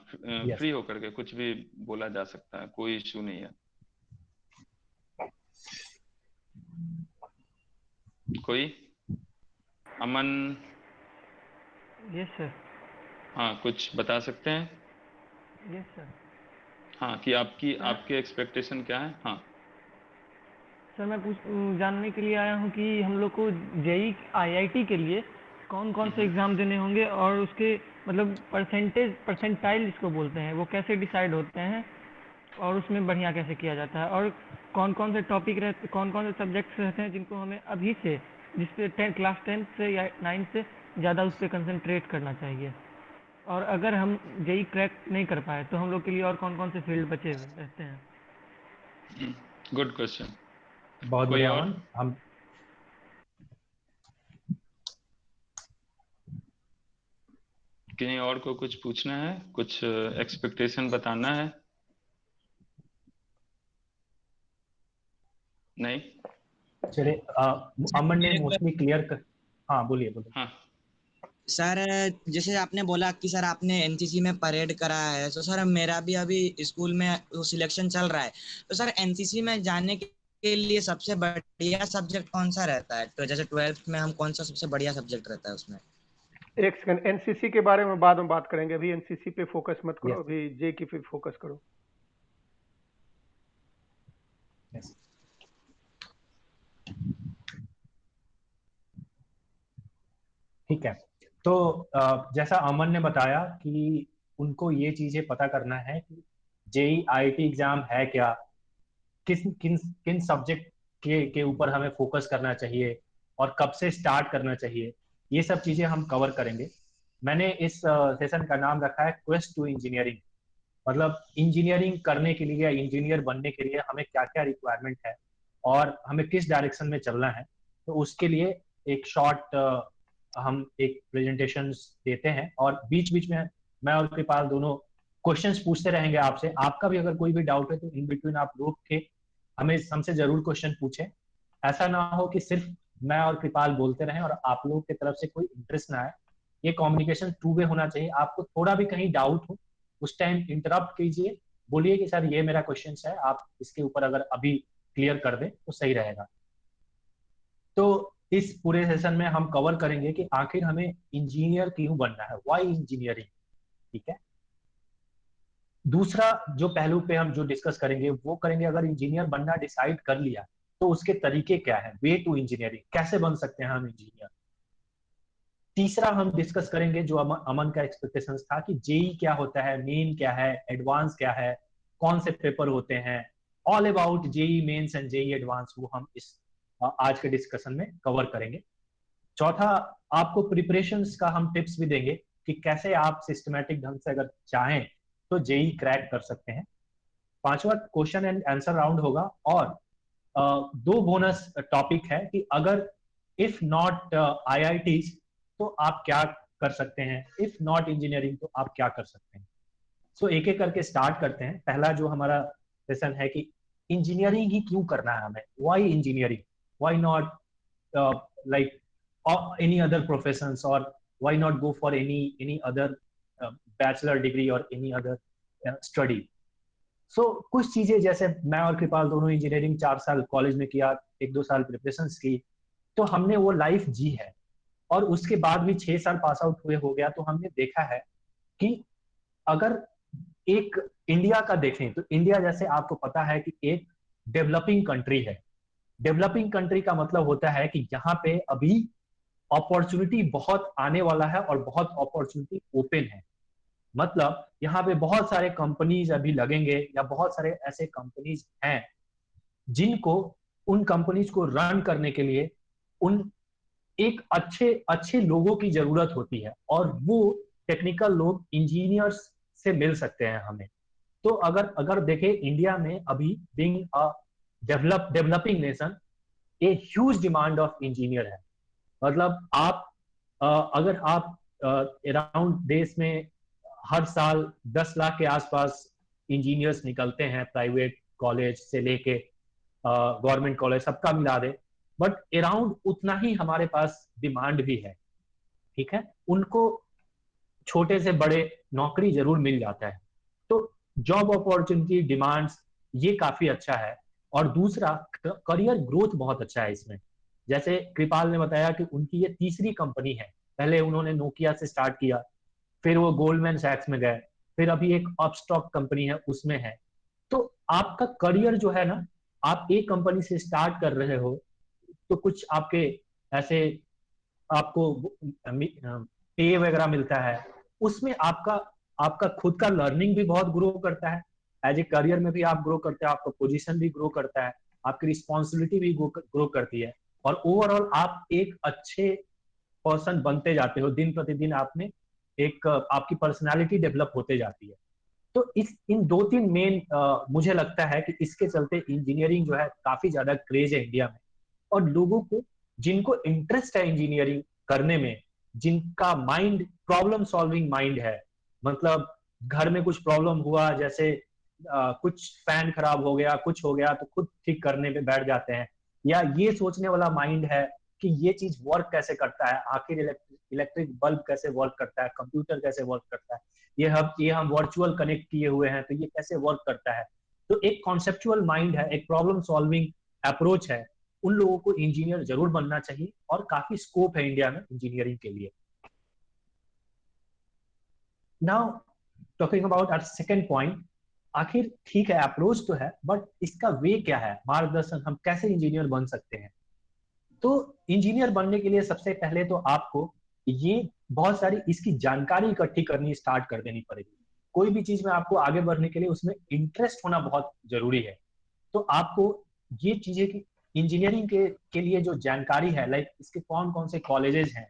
Yes. फ्री होकर के कुछ भी बोला जा सकता है, कोई इश्यू नहीं है। कोई? अमन? Yes sir. हाँ, कुछ बता सकते हैं? Yes sir. हाँ, कि आपके एक्सपेक्टेशन क्या है? हाँ सर मैं कुछ जानने के लिए आया हूँ कि हम लोग को जेई आईआईटी के लिए कौन कौन से एग्ज़ाम देने होंगे और उसके मतलब परसेंटाइल जिसको बोलते हैं वो कैसे डिसाइड होते हैं और उसमें बढ़िया कैसे किया जाता है, और कौन कौन से टॉपिक रहते, कौन कौन से सब्जेक्ट्स रहते हैं जिनको हमें अभी से, जिसपे क्लास 10 से या 9 से ज़्यादा उस पर कंसंट्रेट करना चाहिए, और अगर हम जेई क्रैक नहीं कर पाए तो हम लोग के लिए और कौन कौन से फील्ड बचे हुए रहते हैं। Good question. बहुत कोई बढ़िया और? अमन। हम किन्हीं और को कुछ पूछना है, कुछ एक्सपेक्टेशन बताना है? नहीं? चलिए, अमन ने मोस्टली क्लियर कर। हाँ बोलिए बोलिए। हाँ सर जैसे आपने बोला कि सर आपने एनसीसी में परेड करा है, तो सर मेरा भी अभी स्कूल में वो सिलेक्शन चल रहा है, तो सर एनसीसी में जाने के लिए सबसे बढ़िया सब्जेक्ट कौन सा रहता है? तो जैसे 12th में हम कौन सा सबसे बढ़िया सब्जेक्ट रहता है उसमें? एक सेकंड, एनसीसी के बारे में बाद में बात करेंगे, अभी एनसीसी पे फोकस मत करो, Yes. अभी जे की पे फोकस करो। Yes. ठीक है, तो जैसा अमन ने बताया कि उनको ये चीजें पता करना है कि जेई आईआईटी एग्जाम है क्या, किस किन किन सब्जेक्ट के ऊपर हमें फोकस करना चाहिए और कब से स्टार्ट करना चाहिए, ये सब चीजें हम कवर करेंगे। मैंने इस सेशन का नाम रखा है क्वेस्ट टू इंजीनियरिंग। मतलब इंजीनियरिंग करने के लिए या इंजीनियर बनने के लिए हमें क्या क्या रिक्वायरमेंट है और हमें किस डायरेक्शन में चलना है। तो उसके लिए एक शॉर्ट हम एक प्रेजेंटेशन देते हैं और बीच बीच में मैं और कृपाल दोनों क्वेश्चंस पूछते रहेंगे आपसे। आपका भी अगर कोई भी डाउट है तो इन बिटवीन आप रोक के हमसे जरूर क्वेश्चन पूछें। ऐसा ना हो कि सिर्फ मैं और कृपाल बोलते रहें और आप लोगों की तरफ से कोई इंटरेस्ट ना आए। ये कम्युनिकेशन टू वे होना चाहिए। आपको थोड़ा भी कहीं डाउट हो उस टाइम इंटरप्ट कीजिए, बोलिए कि सर ये मेरा क्वेश्चन है, आप इसके ऊपर अगर अभी क्लियर कर दें तो सही रहेगा। तो इस पूरे सेशन में हम कवर करेंगे कि आखिर हमें इंजीनियर क्यों बनना है, व्हाई इंजीनियरिंग। ठीक है, दूसरा जो पहलू पे हम जो डिस्कस करेंगे वो करेंगे, अगर इंजीनियर बनना डिसाइड कर लिया तो उसके तरीके क्या है, वे टू इंजीनियरिंग, कैसे बन सकते हैं हम इंजीनियर। तीसरा हम डिस्कस करेंगे जो अमन का एक्सपेक्टेशन था कि जेई क्या होता है, मेन क्या है, एडवांस क्या है, कौन से पेपर होते हैं, all about JEE Mains and JEE Advance, वो हम इस आज के डिस्कशन में कवर करेंगे। चौथा, आपको प्रिपरेशंस का हम टिप्स भी देंगे कि कैसे आप सिस्टमैटिक ढंग से अगर चाहें तो जेई क्रैक कर सकते हैं। पांचवा क्वेश्चन एंड आंसर राउंड होगा और दो बोनस टॉपिक है कि अगर इफ नॉट आईआईटीज तो आप क्या कर सकते हैं, इफ नॉट इंजीनियरिंग तो आप क्या कर सकते हैं। सो एक एक करके स्टार्ट करते हैं। पहला जो हमारा सेशन है कि इंजीनियरिंग ही क्यों करना है हमें, why engineering, why not like any other professions, और why not go for any other bachelor degree और एनी अदर स्टडी। सो कुछ चीजें, जैसे मैं और कृपाल दोनों इंजीनियरिंग 4 साल कॉलेज में किया, 1-2 साल प्रिपरेशन की, तो हमने वो लाइफ जी है और उसके बाद भी 6 साल पास आउट हुए हो गया, तो हमने देखा है कि अगर एक इंडिया का देखें तो इंडिया जैसे आपको पता है कि एक डेवलपिंग कंट्री है। डेवलपिंग कंट्री का मतलब होता है कि यहाँ पे अभी अपॉर्चुनिटी बहुत आने वाला है और बहुत अपॉर्चुनिटी ओपन है। मतलब यहाँ पे बहुत सारे कंपनीज अभी लगेंगे या बहुत सारे ऐसे कंपनीज हैं जिनको, उन कंपनीज को रन करने के लिए उन एक अच्छे अच्छे लोगों की जरूरत होती है और वो टेक्निकल लोग इंजीनियर्स से मिल सकते हैं हमें। तो अगर देखें इंडिया में अभी being a developing nation, a huge demand of engineer है। मतलब आप अगर आप अराउंड देश में हर साल 10 लाख के आसपास इंजीनियर्स निकलते हैं, प्राइवेट कॉलेज से लेके गवर्नमेंट कॉलेज सबका मिला दे, बट अराउंड उतना ही हमारे पास डिमांड भी है। ठीक है, उनको छोटे से बड़े नौकरी जरूर मिल जाता है। तो जॉब अपॉर्चुनिटी डिमांड्स ये काफी अच्छा है। और दूसरा करियर ग्रोथ बहुत अच्छा है इसमें। जैसे कृपाल ने बताया कि उनकी ये तीसरी कंपनी है, पहले उन्होंने नोकिया से स्टार्ट किया, फिर वो गोल्डमैन सैक्स में गए, फिर अभी एक अपस्टॉक कंपनी है उसमें है। तो आपका करियर जो है ना, आप एक कंपनी से स्टार्ट कर रहे हो तो कुछ आपके ऐसे आपको पे वगैरह मिलता है, उसमें आपका आपका खुद का लर्निंग भी बहुत ग्रो करता है, एज ए करियर में भी आप ग्रो करते हैं, आपका पोजीशन भी ग्रो करता है, आपकी रिस्पॉन्सिबिलिटी भी ग्रो करती है, और ओवरऑल आप एक अच्छे पर्सन बनते जाते हो। दिन प्रतिदिन आपने एक आपकी पर्सनालिटी डेवलप होते जाती है। तो इस इन 2-3 मेन मुझे लगता है कि इसके चलते इंजीनियरिंग जो है काफी ज्यादा क्रेज है इंडिया में। और लोगों को जिनको इंटरेस्ट है इंजीनियरिंग करने में, जिनका माइंड प्रॉब्लम सॉल्विंग माइंड है, मतलब घर में कुछ प्रॉब्लम हुआ, जैसे कुछ फैन खराब हो गया, कुछ हो गया, तो खुद ठीक करने पे बैठ जाते हैं, या ये सोचने वाला माइंड है कि ये चीज वर्क कैसे करता है, आखिर इलेक्ट्रिक बल्ब कैसे वर्क करता है, कंप्यूटर कैसे वर्क करता है, ये हम वर्चुअल कनेक्ट किए हुए हैं तो ये कैसे वर्क करता है। तो एक कॉन्सेप्चुअल माइंड है, एक प्रॉब्लम सॉल्विंग अप्रोच है, उन लोगों को इंजीनियर जरूर बनना चाहिए, और काफी स्कोप है इंडिया में इंजीनियरिंग के लिए। Now talking about our second point, आखिर ठीक है अप्रोच तो है, बट इसका वे क्या है, मार्गदर्शन, हम कैसे इंजीनियर बन सकते हैं। तो इंजीनियर बनने के लिए सबसे पहले तो आपको ये बहुत सारी इसकी जानकारी इकट्ठी करनी स्टार्ट कर देनी पड़ेगी। कोई भी चीज में आपको आगे बढ़ने के लिए उसमें इंटरेस्ट होना बहुत जरूरी है। तो आपको ये चीजें की इंजीनियरिंग के लिए जो जानकारी है, लाइक इसके कौन कौन से कॉलेजेस हैं,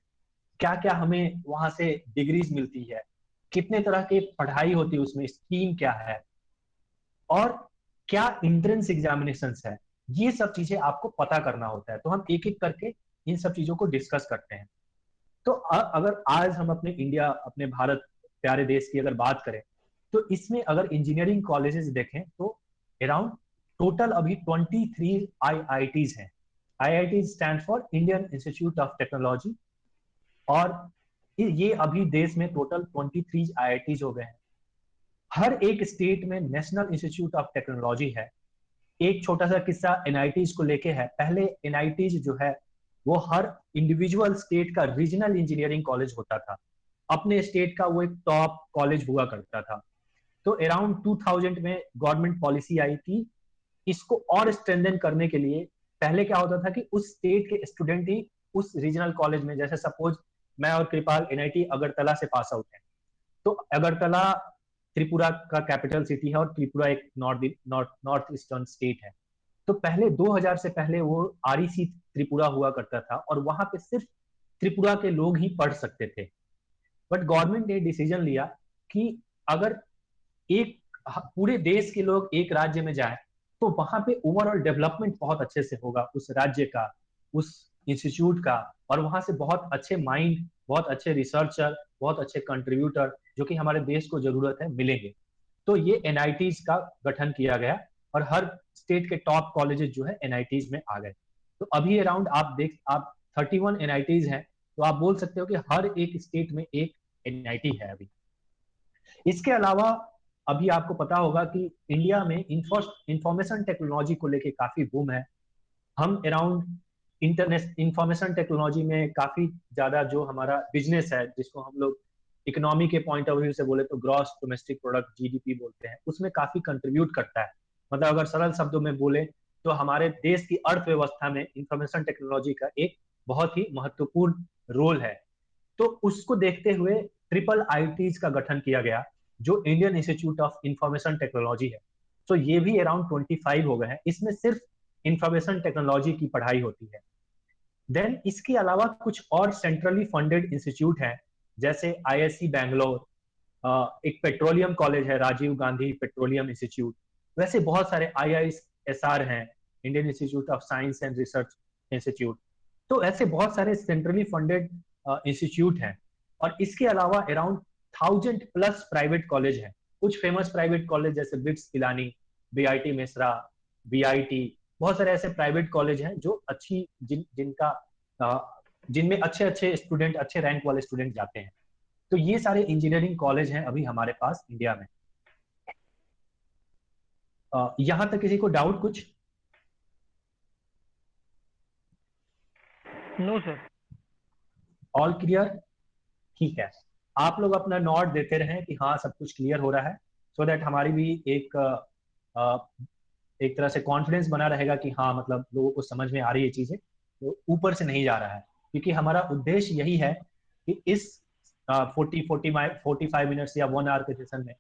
क्या क्या हमें वहां से डिग्रीज मिलती है, कितने तरह की पढ़ाई होती है, उसमें स्कीम क्या है, और क्या एंट्रेंस एग्जामिनेशंस है, ये सब चीजें आपको पता करना होता है। तो हम एक एक करके इन सब चीजों को डिस्कस करते हैं। तो अगर आज हम अपने इंडिया, अपने भारत प्यारे देश की अगर बात करें, तो इसमें अगर इंजीनियरिंग कॉलेजेस देखें तो अराउंड टोटल अभी 23 IITs हैं। IIT stand for Indian institute of technology, और ये अभी देश में टोटल 23 IITs हो गए हैं। हर एक स्टेट में नेशनल इंस्टीट्यूट ऑफ टेक्नोलॉजी है। एक छोटा सा किस्सा NITs को लेके है। पहले NITs जो है वो हर इंडिविजुअल स्टेट का रीजनल इंजीनियरिंग कॉलेज होता था, अपने स्टेट का वो एक टॉप कॉलेज हुआ करता था। तो अराउंड 2000 में गवर्नमेंट पॉलिसी आई कि इसको और स्ट्रेंथन करने के लिए पहले क्या होता था कि उस स्टेट के स्टूडेंट ही उस रीजनल कॉलेज में, जैसे सपोज मैं और कृपाल NIT अगरतला से पास आउट है, तो अगरतला त्रिपुरा का कैपिटल सिटी है, और त्रिपुरा एक नॉर्थ ईस्टर्न स्टेट है। तो पहले 2000 से पहले वो REC त्रिपुरा हुआ करता था, और वहां पे सिर्फ त्रिपुरा के लोग ही पढ़ सकते थे। बट गवर्नमेंट ने डिसीजन लिया कि अगर एक पूरे देश के लोग एक राज्य में जाए तो वहां पे ओवरऑल डेवलपमेंट बहुत अच्छे से होगा उस राज्य का, उस इंस्टीट्यूट का, और वहां से बहुत अच्छे माइंड, बहुत अच्छे रिसर्चर, बहुत अच्छे कंट्रीब्यूटर जो कि हमारे देश को जरूरत है मिलेंगे। तो ये NITs का गठन किया गया, और हर स्टेट के टॉप कॉलेजेस जो है NITs में आ गए। तो अभी अराउंड आप 31 NITs हैं, तो आप बोल सकते हो कि हर एक स्टेट में एक NIT है अभी। इसके अलावा अभी आपको पता होगा कि इंडिया में इंफॉर्मेशन टेक्नोलॉजी को लेके काफी बूम है। हम अराउंड इंटरनेट इंफॉर्मेशन टेक्नोलॉजी में काफी ज्यादा जो हमारा बिजनेस है, जिसको हम लोग इकोनॉमी के पॉइंट ऑफ व्यू से बोले तो ग्रॉस डोमेस्टिक प्रोडक्ट GDP बोलते हैं, उसमें काफी कंट्रीब्यूट करता है। मतलब अगर सरल शब्दों में बोले तो हमारे देश की अर्थव्यवस्था में इंफॉर्मेशन टेक्नोलॉजी का एक बहुत ही महत्वपूर्ण रोल है। तो उसको देखते हुए IIITs का गठन किया गया, जो Indian institute of information technology है। तो ये भी अराउंड 25 हो गए हैं। इसमें सिर्फ इंफॉर्मेशन टेक्नोलॉजी की पढ़ाई होती है। देन इसके अलावा कुछ और सेंट्रली फंडेड इंस्टीट्यूट हैं, जैसे ISC बैंगलोर, एक पेट्रोलियम कॉलेज है राजीव गांधी पेट्रोलियम इंस्टीट्यूट, वैसे बहुत सारे IISR हैं, Indian institute of science and research institute. तो ऐसे बहुत सारे सेंट्रली फंडेड इंस्टीट्यूट हैं। और इसके अलावा अराउंड 1000+ प्राइवेट कॉलेज हैं। कुछ फेमस प्राइवेट कॉलेज जैसे bits Pilani, BIT Mesra, BIT, बहुत सारे ऐसे प्राइवेट कॉलेज हैं जो अच्छी जिनमें अच्छे स्टूडेंट, अच्छे रैंक वाले स्टूडेंट जाते हैं। तो ये सारे इंजीनियरिंग कॉलेज हैं अभी हमारे पास इंडिया में। यहां तक किसी को डाउट कुछ? No sir. All clear? ठीक है, आप लोग अपना नोट देते रहें कि हाँ सब कुछ क्लियर हो रहा है, सो दैट हमारी भी एक तरह से कॉन्फिडेंस बना रहेगा कि हाँ मतलब लोगों को समझ में आ रही है चीजें, तो ऊपर से नहीं जा रहा है। क्योंकि हमारा उद्देश्य यही है कि इस 45 मिनट्स या 1 आवर के सेशन में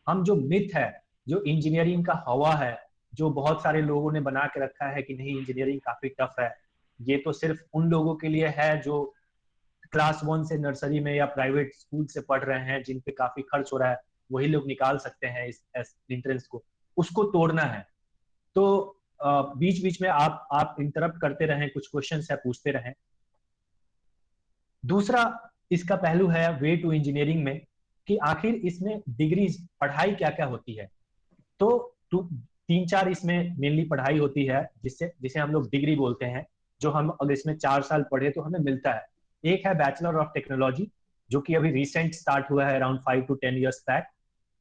हम जो मिथ है, जो इंजीनियरिंग का हवा है, जो बहुत सारे लोगों ने बना के रखा है कि नहीं इंजीनियरिंग काफी टफ है, ये तो सिर्फ उन लोगों के लिए है जो क्लास 1 से नर्सरी में या प्राइवेट स्कूल से पढ़ रहे हैं, जिन पे काफी खर्च हो रहा है, वही लोग निकाल सकते हैं इस एंट्रेंस को, उसको तोड़ना है। तो बीच बीच में आप इंटरप्ट करते रहें, कुछ क्वेश्चन है पूछते रहें। दूसरा इसका पहलू है वे टू इंजीनियरिंग में कि आखिर इसमें डिग्रीज पढ़ाई क्या क्या होती है। तो 3-4 इसमें मेनली पढ़ाई होती है जिसे हम लोग डिग्री बोलते हैं, जो हम अगर इसमें 4 साल पढ़े तो हमें मिलता है। एक है बैचलर ऑफ टेक्नोलॉजी, जो कि अभी रिसेंट स्टार्ट हुआ है अराउंड 5 to 10 years बैक,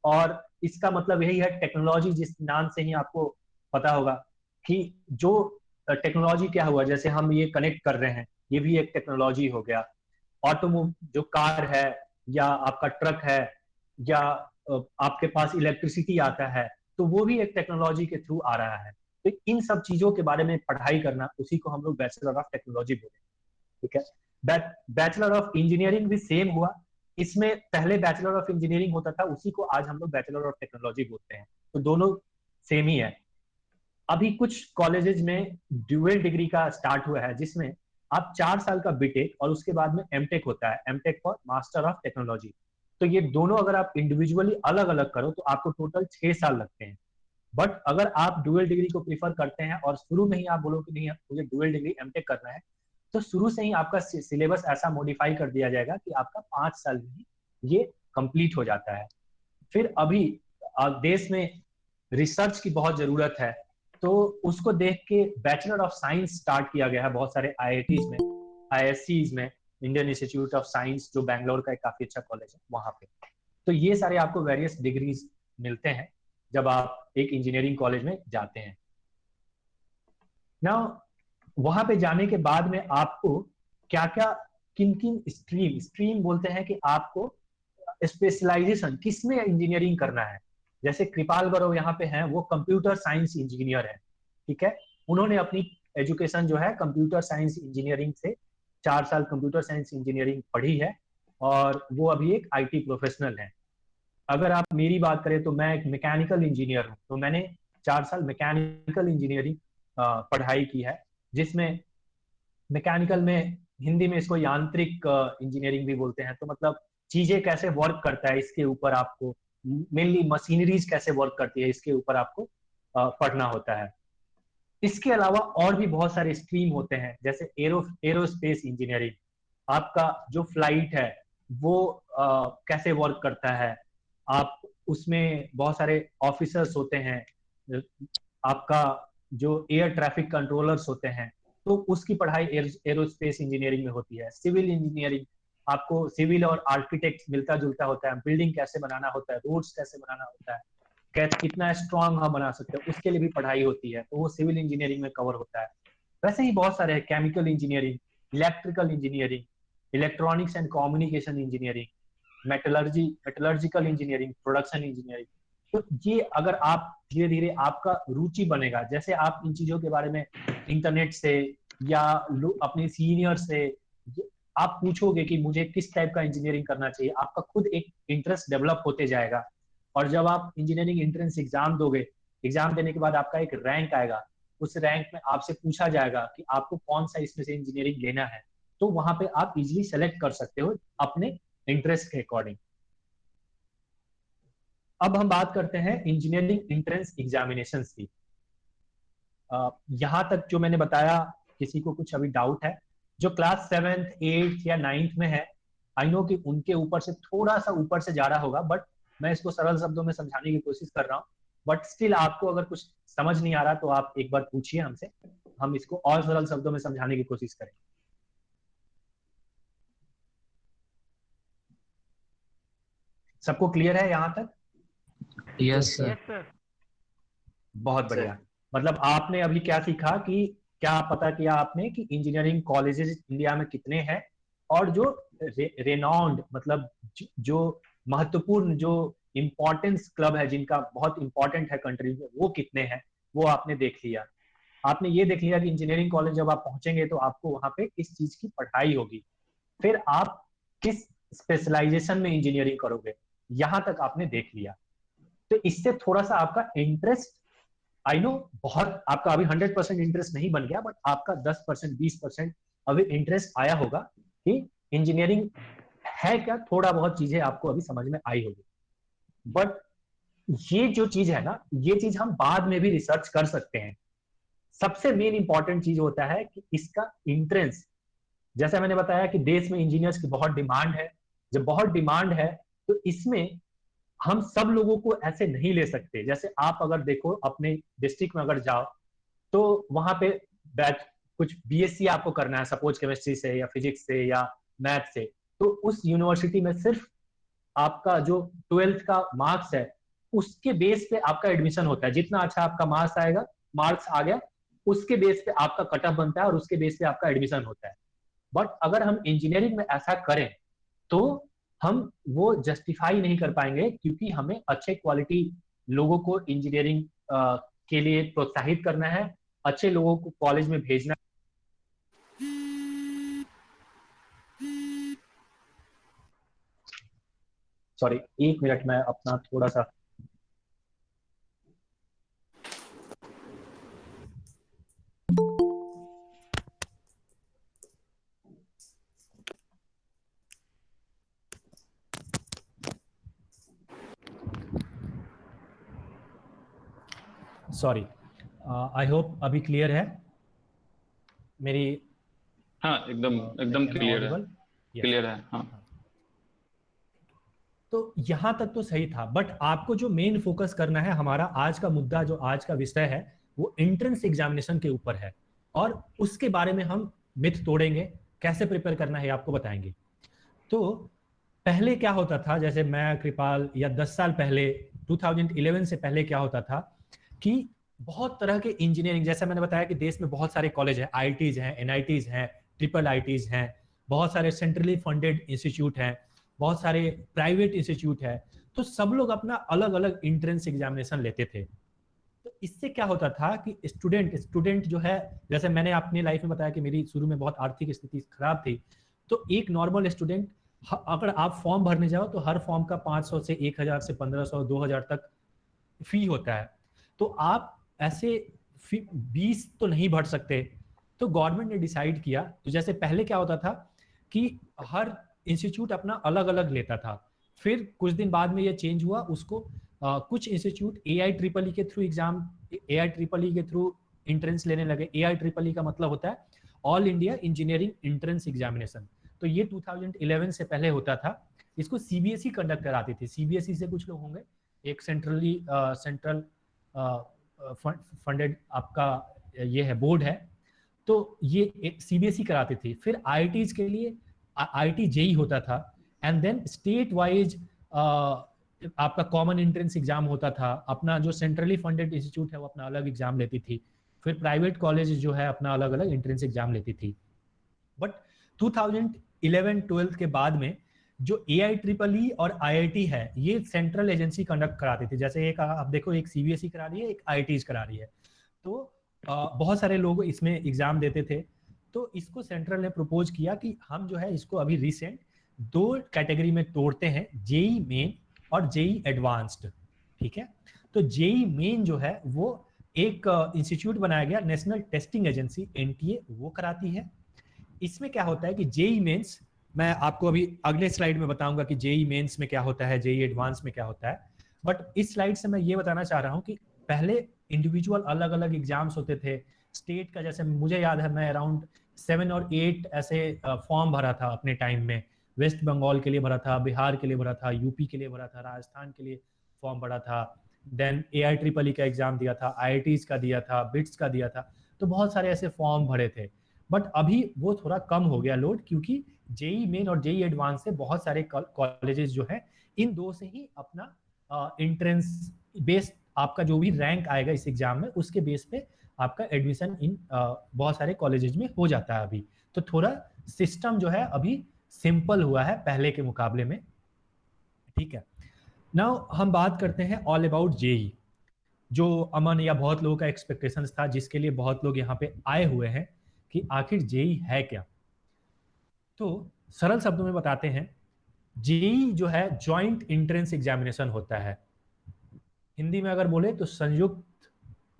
और इसका मतलब यही है टेक्नोलॉजी, जिस नाम से ही आपको पता होगा कि जो टेक्नोलॉजी क्या हुआ, जैसे हम ये कनेक्ट कर रहे हैं, ये भी एक टेक्नोलॉजी हो गया। ऑटोमोबाइल जो कार है या आपका ट्रक है या आपके पास इलेक्ट्रिसिटी आता है, तो वो भी एक टेक्नोलॉजी के थ्रू आ रहा है। तो इन सब चीजों के बारे में पढ़ाई करना, उसी को हम लोग बैचलर ऑफ टेक्नोलॉजी बोलते हैं। ठीक है, बैचलर ऑफ इंजीनियरिंग भी सेम हुआ। इसमें पहले बैचलर ऑफ इंजीनियरिंग होता था, उसी को आज हम लोग बैचलर ऑफ टेक्नोलॉजी बोलते हैं। तो दोनों सेम ही है। अभी कुछ कॉलेजेस में ड्यूअल डिग्री का स्टार्ट हुआ है, जिसमें आप 4 साल का बीटेक और उसके बाद में एमटेक होता है, MTech for master of technology. तो ये दोनों अगर आप इंडिविजुअली अलग अलग करो तो आपको टोटल 6 साल लगते हैं। बट अगर आप डुअल डिग्री को प्रीफर करते हैं और शुरू में ही आप बोलो कि नहीं मुझे डुअल डिग्री एमटेक करना है, तो शुरू से ही आपका सिलेबस ऐसा मॉडिफाई कर दिया जाएगा कि आपका 5 साल में ये कंप्लीट हो जाता है। फिर अभी देश में रिसर्च की बहुत जरूरत है, तो उसको देख के बैचलर ऑफ साइंस स्टार्ट किया गया है बहुत सारे आईआईटीज में, आईएससीज में, इंडियन इंस्टीट्यूट ऑफ साइंस जो बैंगलोर का एक काफी अच्छा कॉलेज है वहां पे। तो ये सारे आपको वेरियस डिग्रीज मिलते हैं जब आप एक इंजीनियरिंग कॉलेज में जाते हैं। नाउ वहां पे जाने के बाद में आपको क्या क्या किन किन स्ट्रीम बोलते हैं कि आपको स्पेशलाइजेशन किसमें इंजीनियरिंग करना है। जैसे कृपाल गौरव यहाँ पे हैं, वो कंप्यूटर साइंस इंजीनियर है। ठीक है, उन्होंने अपनी एजुकेशन जो है कंप्यूटर साइंस इंजीनियरिंग से 4 साल कंप्यूटर साइंस इंजीनियरिंग पढ़ी है, और वो अभी एक आईटी प्रोफेशनल है। अगर आप मेरी बात करें तो मैं एक मैकेनिकल इंजीनियर हूँ, तो मैंने 4 साल मैकेनिकल इंजीनियरिंग पढ़ाई की है, जिसमें मैकेनिकल में हिंदी में इसको यांत्रिक इंजीनियरिंग भी बोलते हैं। तो मतलब चीजें कैसे वर्क करता है इसके ऊपर आपको, मेनली मशीनरीज कैसे वर्क करती है इसके ऊपर आपको पढ़ना होता है। इसके अलावा और भी बहुत सारे स्ट्रीम होते हैं, जैसे एरोस्पेस इंजीनियरिंग, आपका जो फ्लाइट है वो कैसे वर्क करता है, आप उसमें बहुत सारे ऑफिसर्स होते हैं, आपका जो एयर ट्रैफिक कंट्रोलर्स होते हैं, तो उसकी पढ़ाई एरोस्पेस इंजीनियरिंग में होती है। सिविल इंजीनियरिंग, आपको सिविल और आर्किटेक्ट मिलता जुलता होता है, बिल्डिंग कैसे बनाना होता है, रोड्स कैसे बनाना होता है, कितना स्ट्रॉन्ग हम बना सकते हैं, उसके लिए भी पढ़ाई होती है, तो वो सिविल इंजीनियरिंग में कवर होता है। वैसे ही बहुत सारे हैं, chemical engineering, electrical engineering, electronics and communication engineering, metallurgical engineering, production engineering. तो ये अगर आप धीरे धीरे आपका रुचि बनेगा, जैसे आप इन चीजों के बारे में इंटरनेट से या अपने सीनियर से आप पूछोगे कि मुझे किस टाइप का इंजीनियरिंग करना चाहिए, आपका खुद एक इंटरेस्ट डेवलप होते जाएगा। और जब आप इंजीनियरिंग एंट्रेंस एग्जाम दोगे, एग्जाम देने के बाद आपका एक रैंक आएगा, उस रैंक में आपसे पूछा जाएगा कि आपको कौन सा इसमें से इंजीनियरिंग लेना है, तो वहां पे आप इजीली सेलेक्ट कर सकते हो अपने इंटरेस्ट के अकॉर्डिंग। अब हम बात करते हैं इंजीनियरिंग एंट्रेंस एग्जामिनेशन की। यहां तक जो मैंने बताया, किसी को कुछ अभी डाउट है? जो क्लास 7th 8th या 9th में है, आई नो कि उनके ऊपर से थोड़ा सा ऊपर से जा रहा होगा, बट मैं इसको सरल शब्दों में समझाने की कोशिश कर रहा हूँ। बट स्टिल आपको अगर कुछ समझ नहीं आ रहा तो आप एक बार पूछिए हमसे, हम इसको और सरल शब्दों में समझाने की कोशिश करें। सबको क्लियर है यहाँ तक? Yes sir. सर। बहुत बढ़िया। मतलब आपने अभी क्या सीखा कि क्या पता किया आपने कि इंजीनियरिंग कॉलेजेस इंडिया में कितने हैं, और जो रेनाउंड मतलब जो महत्वपूर्ण जो इम्पोर्टेंस क्लब है जिनका बहुत इंपॉर्टेंट है कंट्री में, वो कितने हैं वो आपने देख लिया। आपने ये देख लिया कि इंजीनियरिंग कॉलेज जब आप पहुंचेंगे तो आपको वहां पे किस चीज की पढ़ाई होगी, फिर आप किस स्पेशलाइजेशन में इंजीनियरिंग करोगे, यहां तक आपने देख लिया। तो इससे थोड़ा सा आपका इंटरेस्ट, आई नो बहुत आपका अभी 100% इंटरेस्ट नहीं बन गया, बट आपका 10% 20% अभी इंटरेस्ट आया होगा कि इंजीनियरिंग है क्या, थोड़ा बहुत चीजें आपको अभी समझ में आई होगी। बट ये जो चीज है ना, ये चीज हम बाद में भी रिसर्च कर सकते हैं। सबसे मेन इंपॉर्टेंट चीज होता है कि इसका इंट्रेंस, जैसा मैंने बताया कि देश में इंजीनियर्स की बहुत डिमांड है। जब बहुत डिमांड है तो इसमें हम सब लोगों को ऐसे नहीं ले सकते। जैसे आप अगर देखो अपने डिस्ट्रिक्ट में अगर जाओ तो वहां पे बैच कुछ बीएससी आपको करना है, सपोज केमिस्ट्री से या फिजिक्स से या मैथ से, तो उस यूनिवर्सिटी में सिर्फ आपका जो 12th का मार्क्स है उसके बेस पे आपका एडमिशन होता है। जितना अच्छा आपका मार्क्स आ गया उसके बेस पे आपका कट ऑफ बनता है और उसके बेस पे आपका एडमिशन होता है। बट अगर हम इंजीनियरिंग में ऐसा करें तो हम वो जस्टिफाई नहीं कर पाएंगे, क्योंकि हमें अच्छे क्वालिटी लोगों को इंजीनियरिंग के लिए प्रोत्साहित करना है, अच्छे लोगों को कॉलेज में भेजना। सॉरी, 1 मिनट में अपना थोड़ा सा सॉरी, आई होप अभी क्लियर है मेरी? हाँ एकदम क्लियर है, क्लियर है। हाँ तो यहां तक तो सही था, बट आपको जो मेन फोकस करना है, हमारा आज का मुद्दा जो आज का विषय है वो एंट्रेंस एग्जामिनेशन के ऊपर है, और उसके बारे में हम मिथ तोड़ेंगे, कैसे प्रिपेयर करना है आपको बताएंगे। तो पहले क्या होता था, जैसे मैं कृपाल या 10 साल पहले 2011 से पहले क्या होता था कि बहुत तरह के इंजीनियरिंग, जैसा मैंने बताया कि देश में बहुत सारे कॉलेज हैं, आईआईटीज हैं, एनआईटीज हैं, ट्रिपल आईटीज हैं, बहुत सारे सेंट्रली फंडेड इंस्टीट्यूट हैं, बहुत सारे प्राइवेट इंस्टीट्यूट है। तो सब लोग अपना अलग अलग एंट्रेंस एग्जामिनेशन लेते थे। तो इससे क्या होता था कि स्टूडेंट जो है, जैसे मैंने अपनी लाइफ में बताया कि मेरी शुरू में बहुत आर्थिक स्थिति खराब थी, तो एक नॉर्मल स्टूडेंट अगर आप फॉर्म भरने जाओ तो हर फॉर्म का 500 से 1000 से 1500 2000 तक फी होता है। तो आप ऐसे 20 तो नहीं भर सकते। तो गवर्नमेंट ने डिसाइड किया, तो जैसे पहले क्या होता था कि हर इंस्टीट्यूट अपना अलग अलग लेता था, फिर कुछ दिन बाद में ये चेंज हुआ, उसको कुछ इंस्टीट्यूट AIEEE के थ्रू एग्जाम, AIEEE के थ्रू एंट्रेंस लेने लगे। AIEEE का मतलब होता है all India engineering entrance examination. तो ये 2011 से पहले होता था। इसको CBSE कंडक्ट कराती थी। CBSE से कुछ लोग होंगे, एक सेंट्रल फंडेड आपका ये है, बोर्ड है, तो ये CBSE कराती थी। फिर IITs के लिए IIT JEE होता था, एंड देन स्टेट वाइज आपका कॉमन एंट्रेंस एग्जाम होता था। अपना जो सेंट्रली फंडेड इंस्टीट्यूट है वो अपना अलग एग्जाम लेती थी, फिर प्राइवेट कॉलेज जो है अपना अलग अलग एंट्रेंस एग्जाम लेती थी। बट 2011-12 के बाद में जो AIEEE और IIT है ये सेंट्रल एजेंसी कंडक्ट कराती थी। जैसे एक आप देखो, एक CBSE करा रही है, एक IITs करा रही है, तो बहुत सारे लोग इसमें एग्जाम देते थे। तो इसको सेंट्रल ने प्रपोज किया कि हम जो है इसको अभी रिसेंट 2 कैटेगरी में तोड़ते हैं, JEE मेन और JEE एडवांस्ड। ठीक है, तो JEE मेन जो है वो एक इंस्टीट्यूट बनाया गया, नेशनल टेस्टिंग एजेंसी NTA, वो कराती है। इसमें क्या होता है कि JEE मेंस, मैं आपको अभी अगले स्लाइड में बताऊंगा कि JEE मेंस में क्या होता है, JEE एडवांस में क्या होता है। बट इस स्लाइड से मैं ये बताना चाह रहा हूँ कि पहले इंडिविजुअल अलग अलग एग्जाम्स होते थे। स्टेट का, जैसे मुझे याद है, मैं अराउंड 7 और 8 ऐसे फॉर्म भरा था अपने टाइम में। वेस्ट बंगाल के लिए भरा था, बिहार के लिए भरा था, यूपी के लिए भरा था, राजस्थान के लिए फॉर्म भरा था, देन AIEEE का एग्जाम दिया था, IITs का दिया था, बिट्स का दिया था। तो बहुत सारे ऐसे फॉर्म भरे थे। बट अभी वो थोड़ा कम हो गया लोड, क्योंकि जेई मेन और जेई एडवांस से बहुत सारे कॉलेजेस जो है इन दो से ही अपना एंट्रेंस बेस, आपका जो भी रैंक आएगा इस एग्जाम में उसके बेस पे आपका एडमिशन इन बहुत सारे कॉलेजेस में हो जाता है अभी। तो थोड़ा सिस्टम जो है अभी सिंपल हुआ है पहले के मुकाबले में, ठीक है। नाउ हम बात करते हैं ऑल अबाउट जेई, जो अमन या बहुत लोगों का एक्सपेक्टेशन था, जिसके लिए बहुत लोग यहाँ पे आए हुए हैं कि आखिर जेई है क्या। तो सरल शब्दों में बताते हैं, जेई जो है जॉइंट एंट्रेंस एग्जामिनेशन होता है। हिंदी में अगर बोले तो संयुक्त,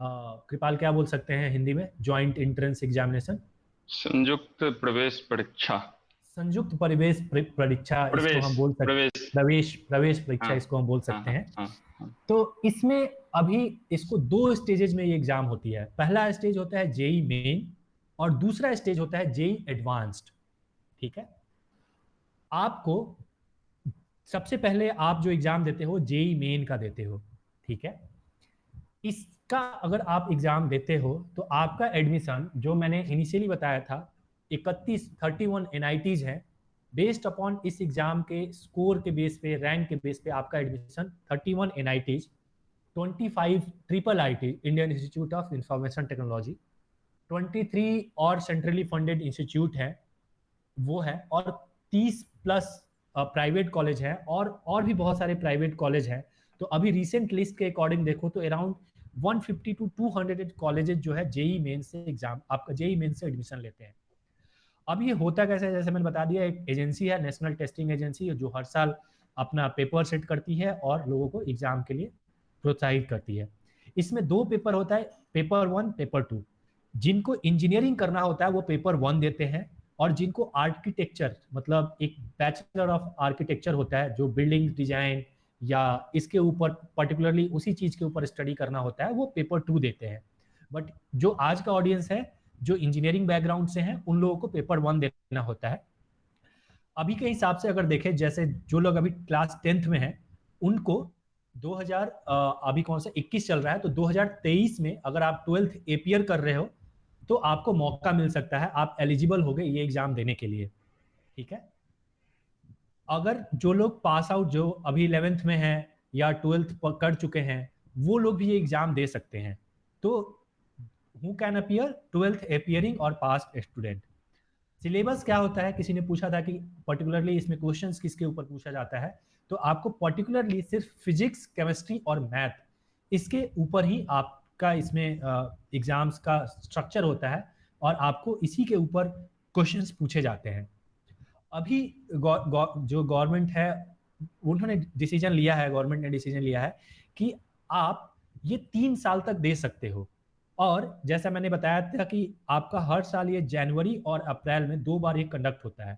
कृपाल क्या बोल सकते हैं हिंदी में जॉइंट एंट्रेंस एग्जामिनेशन? संयुक्त प्रवेश परीक्षा। संयुक्त प्रवेश परीक्षा इसको हम बोल सकते हैं, प्रवेश परीक्षा इसको हम बोल सकते हैं। तो इसमें अभी इसको दो स्टेजेस में ये एग्जाम होती है। पहला स्टेज होता है जेई मेन और दूसरा स्टेज होता है जेई एडवांस्ड, ठीक है। आपको सबसे पहले आप जो एग्जाम देते हो जेई मेन का देते हो, ठीक है। इसका अगर आप एग्जाम देते हो तो आपका एडमिशन जो मैंने इनिशियली बताया था 31 NITs है। बेस्ड अपॉन इस एग्जाम के स्कोर के बेस पे, रैंक के बेस पे आपका admission 31 NITs, 25 IIIT Indian institute of information technology, 23 और सेंट्रली फंडेड इंस्टीट्यूट है वो है, और 30 प्लस प्राइवेट कॉलेज है और भी बहुत सारे प्राइवेट कॉलेज हैं। तो अभी रिसेंट लिस्ट के अकॉर्डिंग देखो तो अराउंड 150 to 200 कॉलेजेस जो है जेई मेन से एग्जाम, आपका जेई मेन से एडमिशन लेते हैं। अब ये होता कैसे है, जैसे मैंने बता दिया, एक एजेंसी है नेशनल टेस्टिंग एजेंसी, जो हर साल अपना पेपर सेट करती है और लोगों को एग्जाम के लिए प्रोत्साहित करती है। इसमें दो पेपर होता है, पेपर 1, पेपर 2। जिनको इंजीनियरिंग करना होता है वो पेपर 1 देते हैं, और जिनको आर्किटेक्चर, मतलब एक बैचलर ऑफ आर्किटेक्चर होता है जो बिल्डिंग डिजाइन या इसके ऊपर पर्टिकुलरली उसी चीज के ऊपर स्टडी करना होता है, वो पेपर 2 देते हैं। बट जो आज का ऑडियंस है जो इंजीनियरिंग बैकग्राउंड से हैं उन लोगों को पेपर 1 देना होता है। अभी के हिसाब से अगर देखें, जैसे जो लोग अभी क्लास 10th में हैं उनको 2000 अभी कौन सा 21 चल रहा है, तो 2023 में अगर आप 12th एपियर कर रहे हो तो आपको मौका मिल सकता है, आप एलिजिबल हो गए ये एग्जाम देने के लिए, ठीक है। अगर जो लोग पास आउट, जो अभी 11th में हैं या 12th कर चुके हैं, वो लोग भी ये एग्जाम दे सकते हैं। तो who can appear? 12th appearing और पास स्टूडेंट। सिलेबस क्या होता है, किसी ने पूछा था कि पर्टिकुलरली इसमें क्वेश्चंस किसके ऊपर पूछा जाता है, तो आपको पर्टिकुलरली सिर्फ फिजिक्स, केमिस्ट्री और मैथ, इसके ऊपर ही आपका इसमें एग्जाम्स का स्ट्रक्चर होता है और आपको इसी के ऊपर क्वेश्चंस पूछे जाते हैं। अभी जो गवर्नमेंट है उन्होंने डिसीजन लिया है, गवर्नमेंट ने डिसीजन लिया है कि आप ये 3 साल तक दे सकते हो। और जैसा मैंने बताया था कि आपका हर साल ये जनवरी और अप्रैल में 2 बार ये कंडक्ट होता है।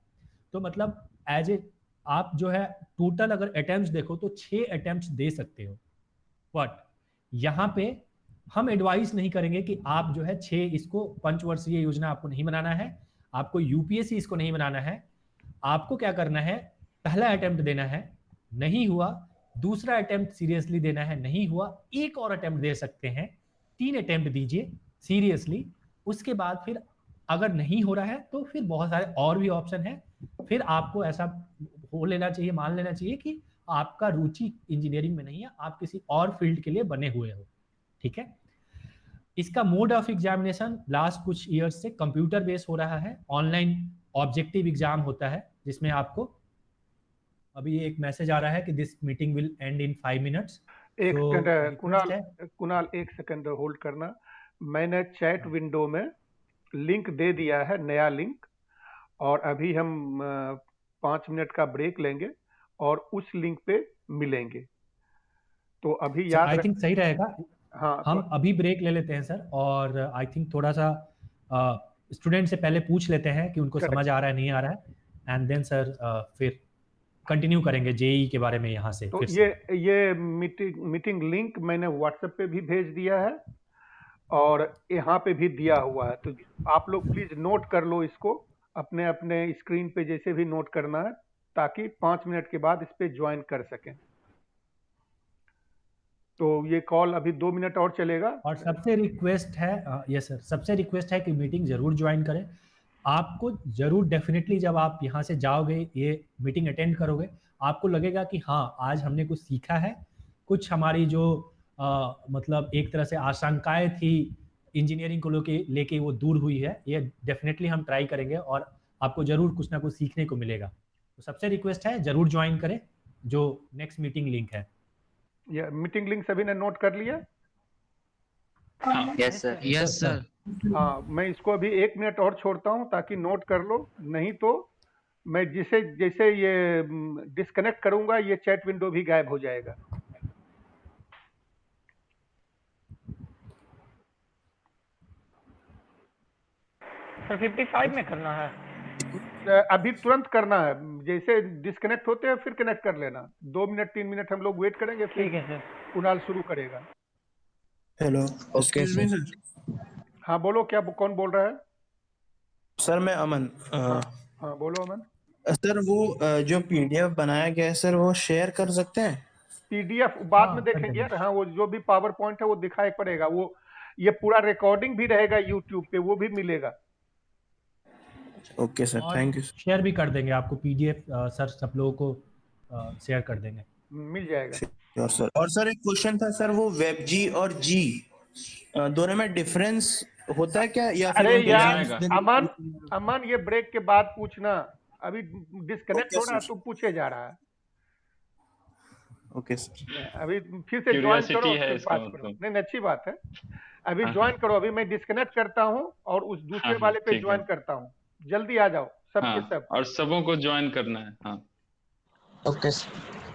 तो मतलब एज ए आप जो है टोटल अगर अटेम्प्ट्स देखो तो 6 अटेम्प्ट्स दे सकते हो। बट यहाँ पे हम एडवाइस नहीं करेंगे कि आप जो है 6 इसको पंचवर्षीय योजना आपको नहीं बनाना है, आपको यूपीएससी इसको नहीं बनाना है। आपको क्या करना है, पहला अटेम्प्ट देना है, नहीं हुआ दूसरा अटेम्प्ट सीरियसली देना है, नहीं हुआ एक और अटेम्प्ट दे सकते हैं, 3 अटेम्प्ट दीजिए सीरियसली। उसके बाद फिर अगर नहीं हो रहा है तो फिर बहुत सारे और भी ऑप्शन है। फिर आपको ऐसा हो लेना चाहिए, मान लेना चाहिए कि आपका रुचि इंजीनियरिंग में नहीं है, आप किसी और फील्ड के लिए बने हुए हो, ठीक है। इसका मोड ऑफ एग्जामिनेशन लास्ट कुछ ईयर्स से कंप्यूटर बेस्ड हो रहा है, ऑनलाइन ऑब्जेक्टिव एग्जाम होता है, जिसमें आपको अभी एक मैसेज आ रहा है कि this meeting will and in 5 minutes. एक सेकंड कुणाल एक सेकंड होल्ड करना। मैंने चैट विंडो में लिंक दे दिया है, नया लिंक, और अभी हम 5 मिनट का ब्रेक लेंगे और उस लिंक पे मिलेंगे। तो अभी याद आई थिंक सही रहेगा। हाँ, हम अभी ब्रेक ले लेते हैं सर, और आई थिंक थोड़ा सा स्टूडेंट से पहले पूछ लेते हैं कि उनको समझ आ रहा है नहीं आ रहा है, एंड देन सर फिर कंटिन्यू करेंगे जेई के बारे में यहाँ से। तो फिर ये मीटिंग लिंक मैंने व्हाट्सएप पे भी भेज दिया है और यहाँ पे भी दिया हुआ है, तो आप लोग प्लीज नोट कर लो इसको अपने अपने स्क्रीन पे जैसे भी नोट करना है, ताकि 5 मिनट के बाद इस पे ज्वाइन कर सकें। तो ये कॉल अभी 2 मिनट और चलेगा। और सबसे रिक्वेस्ट है, यस सर, सबसे रिक्वेस्ट है कि मीटिंग जरूर ज्वाइन करें। आपको जरूर डेफिनेटली जब आप यहाँ से जाओगे, ये मीटिंग अटेंड करोगे, आपको लगेगा कि हाँ आज हमने कुछ सीखा है, कुछ हमारी जो मतलब एक तरह से आशंकाएं थी इंजीनियरिंग को लेके वो दूर हुई है। ये डेफिनेटली हम ट्राई करेंगे और आपको जरूर कुछ ना कुछ सीखने को मिलेगा। तो सबसे रिक्वेस्ट है जरूर ज्वाइन करें जो नेक्स्ट मीटिंग लिंक है। ये मीटिंग लिंक सभी ने नोट कर लिया? Yes sir. Yes sir. हाँ, मैं इसको अभी 1 मिनट और छोड़ता हूँ ताकि नोट कर लो, नहीं तो मैं जैसे ये डिस्कनेक्ट करूंगा ये चैट विंडो भी गायब हो जाएगा। सर 55 में करना है? अभी तुरंत करना है, जैसे डिस्कनेक्ट होते हैं फिर कनेक्ट कर लेना। 2 मिनट 3 मिनट हम लोग वेट करेंगे, ठीक है सर। कुणाल शुरू करेगा। Hello, okay sir. हाँ बोलो, क्या कौन बोल रहा है? सर मैं अमन। हाँ बोलो अमन। सर वो जो पीडीएफ बनाया गया है सर, वो शेयर कर सकते हैं? पीडीएफ बाद में देखेंगे यार। हाँ, वो जो भी पावर पॉइंट है वो दिखाई पड़ेगा, वो ये पूरा रिकॉर्डिंग भी रहेगा यूट्यूब पे, वो भी मिलेगा। Okay sir, thank you. Share भी कर देंगे आपको पीडीएफ, सर सब लोगों को शेयर कर देंगे। मिल जाएगा। और सर एक क्वेश्चन था सर, वो वेब जी और जी दोनों में डिफरेंस होता है क्या, या फिर? अरे यार अमन ये ब्रेक के बाद पूछना, अभी डिस्कनेक्ट हो रहा है, तू पूछे जा रहा है। Okay sir. अभी फिर से ज्वाइन करो, है फिर बात करो। नहीं अच्छी बात है, अभी ज्वाइन करो। अभी मैं डिस्कनेक्ट करता हूँ और उस दूसरे वाले पे ज्वाइन करता हूँ। जल्दी आ जाओ सब के सब। और सबों को ज्वाइन करना है। हाँ ओके सर।